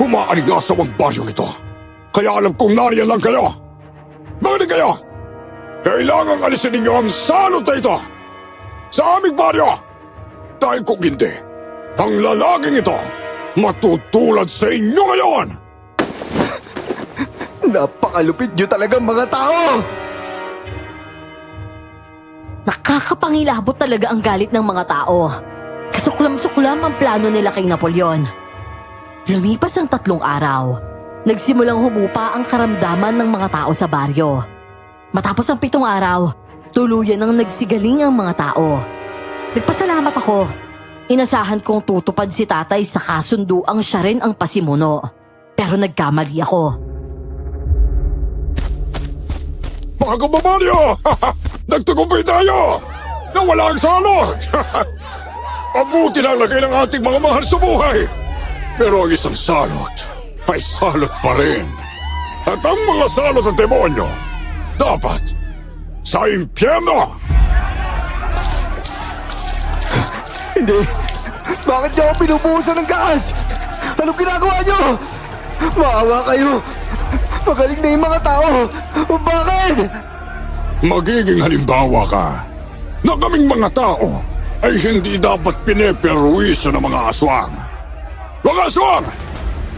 humaalingasaw ang bayong ito. Kaya alam kong nariyan lang kayo. Makinig kayo! Kailangang alisin ninyo ang salot na ito sa aming baryo. Dahil kung hindi, ang lalaking ito matutulad sa inyo ngayon! Napakalupit nyo talagang mga tao! Nakakapangilabot talaga ang galit ng mga tao. Kasuklam-suklam ang plano nila kay Napoleon. Lumipas ang 3 araw. Nagsimulang humupa ang karamdaman ng mga tao sa baryo. Matapos ang 7 araw, tuluyan ang nagsigaling ang mga tao. Nagpasalamat ako. Inasahan kong tutupad si tatay sa kasunduang siya rin ang pasimuno. Pero nagkamali ako. Mga kababaryo! Nagtagumpay tayo! Nawala ang salot! Mabuti lang lagay ng ating mga mahal sa buhay! Pero ang isang salot ay salot pa rin. At ang mga salot at demonyo dapat sa impyerno! Hindi! Bakit niyo ako pinubuhusan ng gas? Anong ginagawa niyo? Maawa kayo! Magaling na yung mga tao! Bakit? Magiging halimbawa ka na kaming mga tao ay hindi dapat pineperwisyo ng mga aswang. Mga aswang!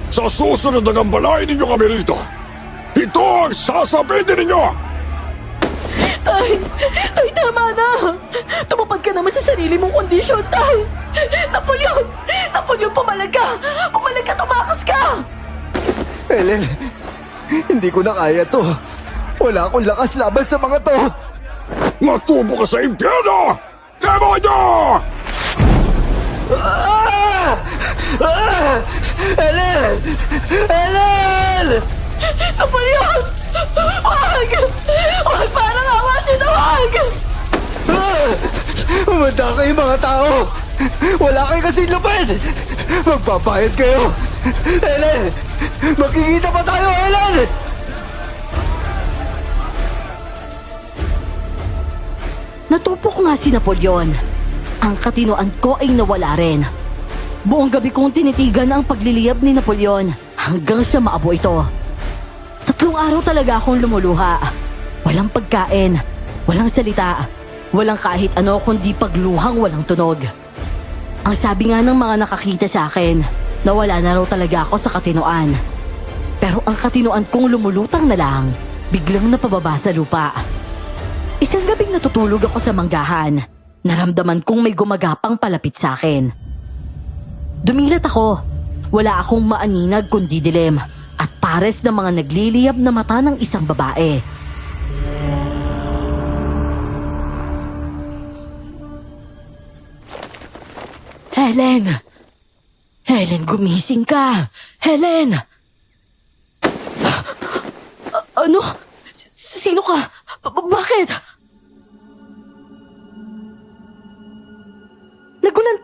Sa susunod na gambalain ninyo kami rito, ito ang sasabihin ninyo! Tay, tama na! Tumupad ka naman sa sarili mong kondisyon, Tay! Napoleon! Napoleon, pumalag ka! Pumalag ka, tumakas ka! Ellen, hindi ko na kaya to. Wala akong lakas laban sa mga to. Matubo ka sa impyerno! Demonyo! Ah! Ah! Ellen! Ellen! Napoleon! Wag! Wag, parang awan din na wag! Ah! Umanda kayo mga tao! Wala kayo kasing lupit! Magbabayad kayo! Ellen! Magkikita pa tayo, Ellen! Natupok nga si Napoleon. Ang katinoan ko ay nawala rin. Buong gabi kong tinitigan ang pagliliyab ni Napoleon hanggang sa maabo ito. 3 araw talaga akong lumuluha. Walang pagkain, walang salita, walang kahit ano kundi pagluhang walang tunog. Ang sabi nga ng mga nakakita sa akin, nawala na raw talaga ako sa katinoan. Pero ang katinoan kong lumulutang na lang, biglang napababa sa lupa. Isang gabing natutulog ako sa manggahan. Naramdaman kong may gumagapang palapit sa akin. Dumilat ako. Wala akong maaninag kundi dilim at pares ng mga nagliliyab na mata ng isang babae. Helen! Helen, gumising ka! Helen! Ano?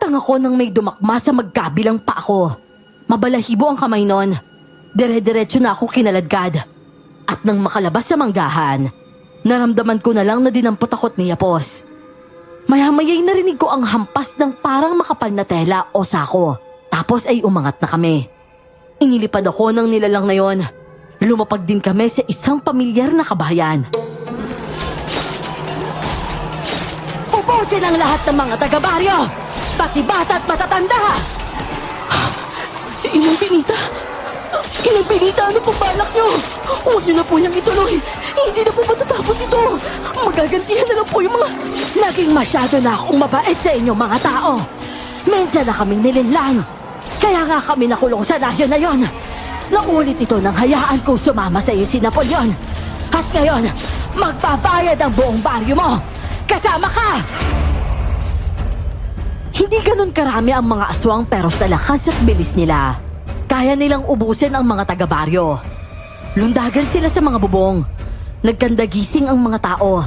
Nabulagtang ako nang may dumakma sa magkabilang pa ako. Mabalahibo ang kamay nun. Dire-diretso na akong kinaladkad. At nang makalabas sa manggahan, naramdaman ko na lang na dinampot ako't ni Yapos. Maya-maya'y narinig ko ang hampas ng parang makapal na tela o sako. Tapos ay umangat na kami. Inilipad ako ng nilalang na yon. Lumapag din kami sa isang pamilyar na kabahayan. Ubusin ang lahat ng mga taga-baryo! Pati bata at matatanda! Si Inang Binita? Inang Binita, ano pong balak niyo? Huwag niyo na po niyang ituloy. Hindi na po matatapos ito. Magagantihan na lang po yung mga... Naging masyado na akong mabait sa inyo mga tao. Minsan na kaming nilinlang. Kaya nga kami nakulong sa nayon na yon. Naulit ito nang hayaan kong sumama sa iyo si Napoleon. At ngayon, magbabayad ang buong baryo mo. Kasama ka! Hindi ganun karami ang mga aswang pero sa lakas at bilis nila, kaya nilang ubusin ang mga taga-baryo. Lundagan sila sa mga bubong. Nagkandagising ang mga tao.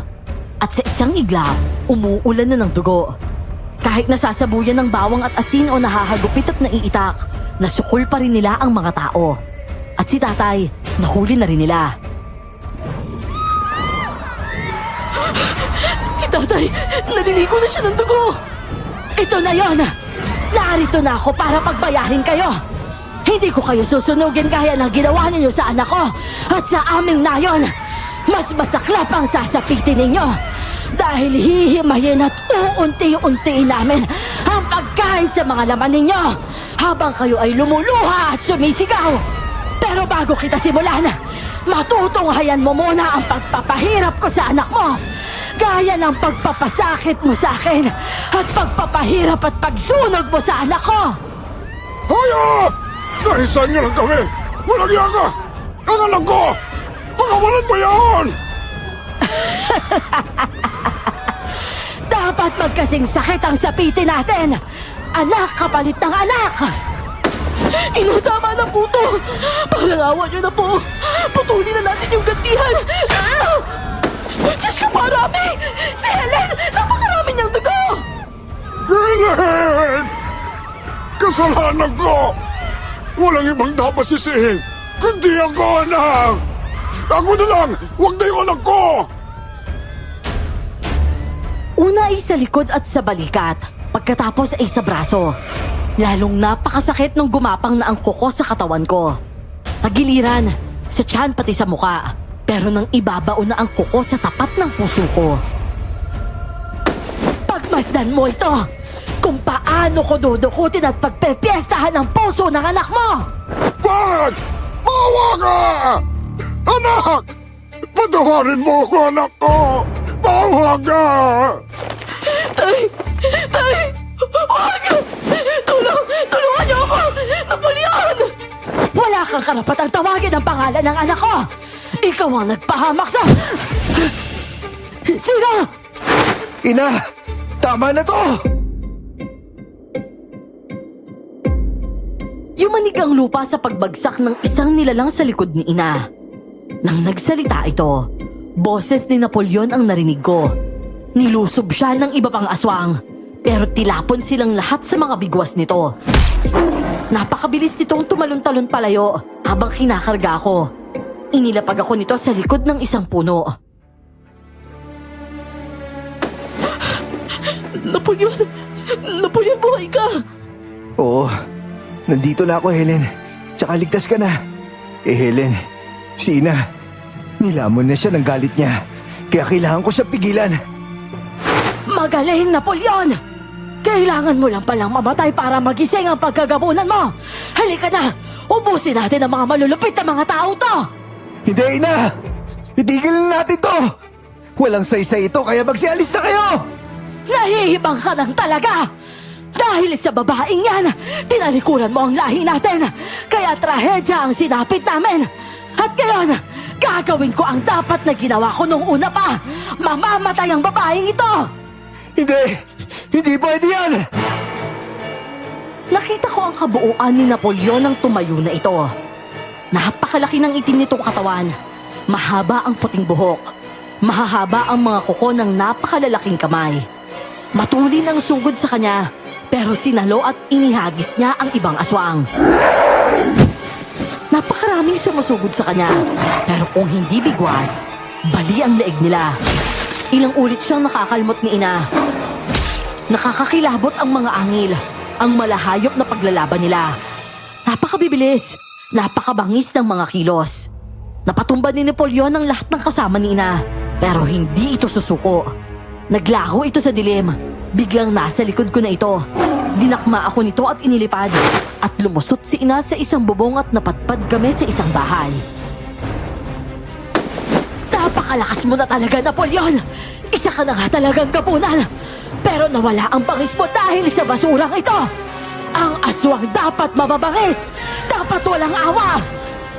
At sa isang iglap, umuulan na ng dugo. Kahit nasasabuyan ng bawang at asin o nahahagupit at naiitak, nasukol pa rin nila ang mga tao. At si tatay, nahuli na rin nila. Si tatay, naliligo na siya ng dugo. Ito na yon. Narito na ako para pagbayahin kayo. Hindi ko kayo susunugin gaya ng ginawa ninyo sa anak ko at sa aming nayon. Mas masaklap ang sasapitin ninyo. Dahil hihimayin at uunti-untiin namin ang pagkain sa mga laman ninyo habang kayo ay lumuluha at sumisigaw. Pero bago kita simulan, matutunghayan mo muna ang pagpapahirap ko sa anak mo. Gaya ng pagpapasakit mo sa akin at pagpapahirap at pagsunog mo sa anak ko. Hayop! Nahisan niyo lang kami! Walang iya ka! Ang anak ko! Pagawalan mo yan! Dapat magkasing sakit ang sapitin natin. Anak kapalit ng anak. Inutama na po to. Pangangawan niyo na po. Putulin na natin yung gantihan. Diyos ko, marami! Si Helen! Napakarami niyang dugo! Helen! Kasalanan ko! Walang ibang dapat sisihin, kundi ako, anak! Ako na lang! Huwag na yung anak ko! Una ay sa likod at sa balikat, pagkatapos ay sa braso. Lalong napakasakit nung gumapang na ang kuko sa katawan ko. Tagiliran, sa tiyan pati sa muka. Pero nang ibabaon na ang kuko sa tapat ng puso ko. Pagmasdan mo ito! Kung paano ko dudukutin at pagpepiestahan ang puso ng anak mo! Bakit? Maawa ka! Anak! Patawarin mo ako, anak ko! Maawa ka! Tay! Tay! Wag! Tulungan niyo ako! Napoleon! Wala kang karapatang tawagin ang pangalan ng anak ko! Ikaw ang nagpahamak sa... Sino? Ina! Tama na to! Yumanig ang lupa sa pagbagsak ng isang nilalang sa likod ni Ina. Nang nagsalita ito, boses ni Napoleon ang narinig ko. Nilusob siya ng iba pang aswang, pero tilapon silang lahat sa mga bigwas nito. Napakabilis nitong tumalon-talon palayo habang kinakarga ko. Inilapag ako nito sa likod ng isang puno. Napoleon! Napoleon, buhay ka! Oo, nandito na ako, Helen. Tsaka ligtas ka na. Helen, si Ina, nilamon na siya ng galit niya. Kaya kailangan ko siya pigilan. Magaling, Napoleon! Kailangan mo lang palang mamatay para magising ang pagkagabunan mo! Halika na! Ubusin natin ang mga malulupit na mga tao to! Hindi, Ina! Itigil na natin to! Walang saysay ito, kaya magsialis na kayo! Nahihibang ka ng talaga! Dahil sa babaeng yan, tinalikuran mo ang lahi natin! Kaya trahedya ang sinapit namin! At ngayon, gagawin ko ang dapat na ginawa ko nung una pa! Mamamatay ang babaeng ito! Hindi! Hindi pwede yan! Nakita ko ang kabuuan ni Napoleon ng tumayo na ito. Napakalaki ng itim nitong katawan. Mahaba ang puting buhok. Mahahaba ang mga kuko ng napakalalaking kamay. Matulin ang sugod sa kanya, pero sinalo at inihagis niya ang ibang aswang. Napakaraming sumusugod sa kanya, pero kung hindi bigwas, bali ang leeg nila. Ilang ulit siyang nakakalmot ni ina. Nakakakilabot ang mga angil, ang malahayop na paglalaban nila. Napakabibilis, napakabangis ng mga kilos. Napatumba ni Napoleon ang lahat ng kasama ni ina, pero hindi ito susuko. Naglaho ito sa dilim. Biglang nasa likod ko na ito. Dinakma ako nito at inilipad. At lumusot si ina sa isang bubong at napatpad kami sa isang bahay. Napakalakas mo na talaga, Napoleon! Isa ka na nga talagang gapunan! Pero nawala ang bangis mo dahil sa basurang ito! Ang aswang dapat mababangis! Dapat walang awa!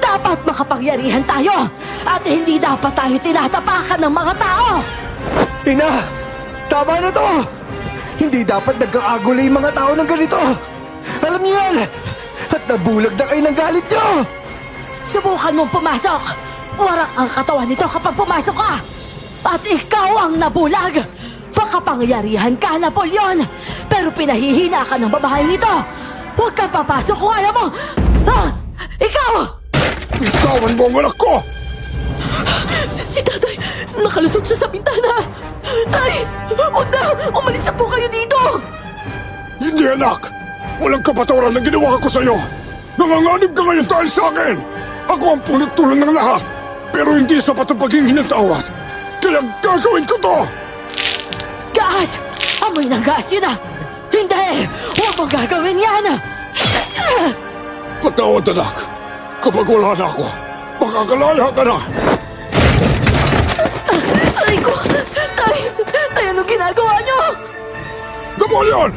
Dapat makapangyarihan tayo! At hindi dapat tayo tinatapakan ng mga tao! Ina! Tama na to! Hindi dapat nagkakagulay yung mga tao ng ganito! Alam niyo yan! At nabulag na kayo ng galit niyo! Subukan mong pumasok! Warak ang katawan nito kapag pumasok ka! At ikaw ang nabulag! Makapangyarihan ka, Napoleon! Pero pinahihina ka ng babaeng nito! Huwag ka papasok kung alam mo! Ah! Ikaw! Itawan mo ang anak ko! Si tatay, nakalusot siya sa bintana! Tay! Huwag na! Umalis na po kayo dito! Hindi, anak! Walang kapatawaran na ginawa ko sa'yo! Nanganganib ka ngayon dahil sa akin! Ako ang punot-tulan ng lahat! Pero hindi sapat ang paghingi ng tawad! Kaya gagawin ko to! Gas! Amoy ng gas yun ah! Hindi! Huwag mong gagawin yan! Patawad, anak! Kapag wala na ako, makakalaya ka na! Aray ko! Tay, anong ginagawa niyo? Napoleon!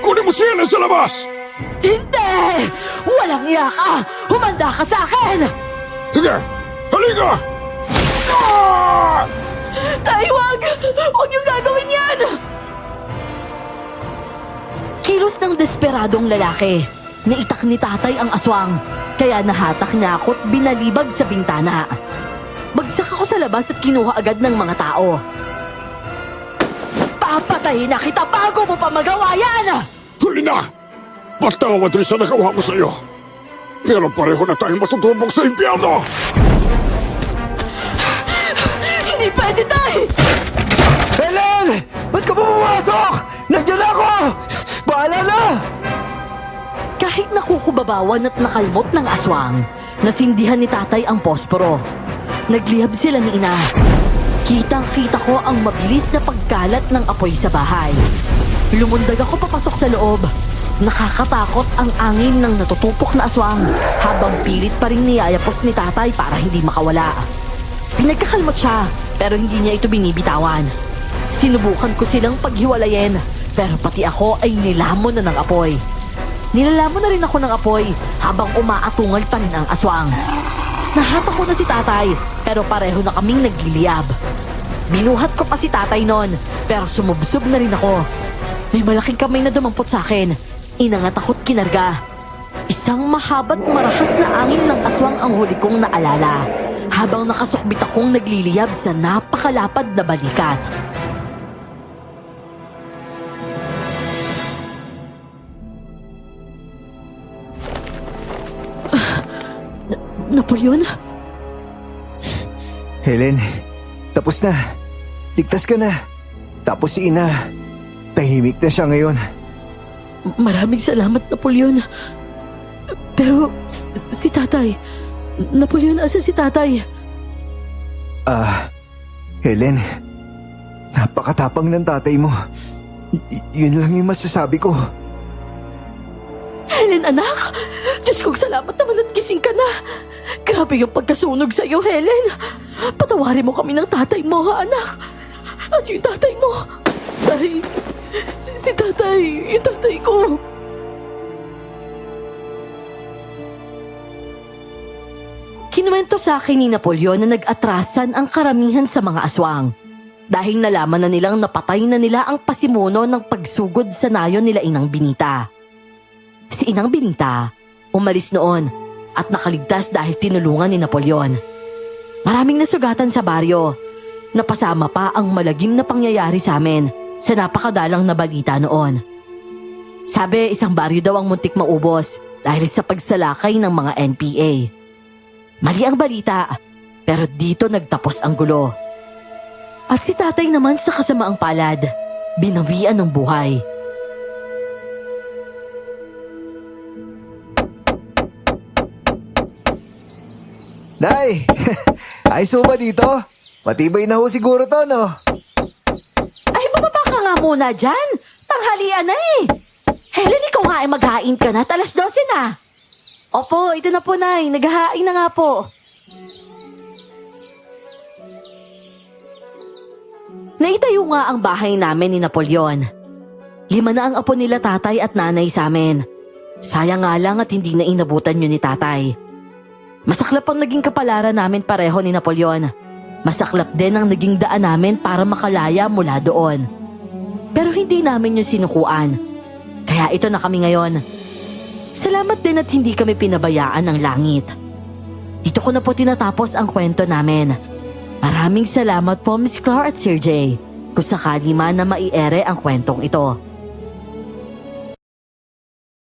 Kunin mo siya sa labas! Hindi! Walang iya ka! Humanda ka sa akin! Sige! Halika! Ah! Tay, wag! Huwag niyong gagawin yan! Kilos ng desperadong lalaki. Naitak ni tatay ang aswang. Kaya nahatak niya ako at binalibag sa bintana. Bagsak ako sa labas at kinuha agad ng mga tao. Papatayin na kita bago mo pa magawa yan! Huli na! Patawad rin sa nagawa ko sa'yo. Pero pareho na tayong matutubog sa impyerno! Hindi pwede, tay! Helen! Ba't ka pumasok? Nandiyan ako! Bahala na! Kahit nakukubabawan at nakalmot ng aswang, nasindihan ni tatay ang posporo. Naglihab sila ni ina. Kitang-kita ko ang mabilis na pagkalat ng apoy sa bahay. Lumundag ako papasok sa loob. Nakakatakot ang angin ng natutupok na aswang habang pilit pa rin niyayapos ni tatay para hindi makawala. Pinagkakalmot siya pero hindi niya ito binibitawan. Sinubukan ko silang paghiwalayin pero pati ako ay nilamon na ng apoy. Nilalamon na rin ako ng apoy habang umaatungal pa rin ang aswang. Nahatak ko na si tatay pero pareho na kaming nagliliyab. Binuhat ko pa si tatay noon pero sumubsob na rin ako. May malaking kamay na dumampot sa akin. Inangat ako't kinarga. Isang mahaba't marahas na angin ng aswang ang huli kong naalala habang nakasukbit akong nagliliyab sa napakalapad na balikat. Napoleon? Helen, tapos na. Ligtas ka na. Tapos si ina, tahimik na siya ngayon. Maraming salamat, Napoleon. Pero si tatay, Napoleon, asa si tatay? Helen, napakatapang ng tatay mo. Yun lang yung masasabi ko. Helen, anak! Diyos kong salamat naman at gising ka na. Grabe yung pagkasunog sa'yo, Helen. Patawarin mo kami ng tatay mo, ha, anak? At yung tatay mo. Tay, si tatay, yung tatay ko. Kinuwento sa akin ni Napoleon na nag-atrasan ang karamihan sa mga aswang. Dahil nalaman na nilang napatay na nila ang pasimuno ng pagsugod sa nayon nila Inang Binita. Si Inang Binita, umalis noon at nakaligtas dahil tinulungan ni Napoleon. Maraming nasugatan sa baryo. Napasama pa ang malagim na pangyayari sa amin sa napakadalang na balita noon. Sabi, isang baryo daw ang muntik maubos dahil sa pagsalakay ng mga NPA. Mali ang balita, pero dito nagtapos ang gulo. At si tatay naman sa kasamaang palad, binawian ng buhay. Nay, ayos mo ba dito? Matibay na ho siguro to, no? Ay, bababa ka nga muna dyan. Tanghalian na eh. Helen, ikaw nga ay maghain ka na. 12 na. Opo, ito na po, Nay. Naghahain na nga po. Naitayo nga ang bahay namin ni Napoleon. 5 na ang apo nila tatay at nanay sa amin. Sayang nga lang at hindi na inabutan yun ni tatay. Masaklap ang naging kapalaran namin pareho ni Napoleon. Masaklap din ang naging daan namin para makalaya mula doon. Pero hindi namin yung sinukuan. Kaya ito na kami ngayon. Salamat din at hindi kami pinabayaan ng langit. Dito ko na po tinatapos ang kwento namin. Maraming salamat po Miss Claire at Sir Jay kung sakali man na maiere ang kwentong ito.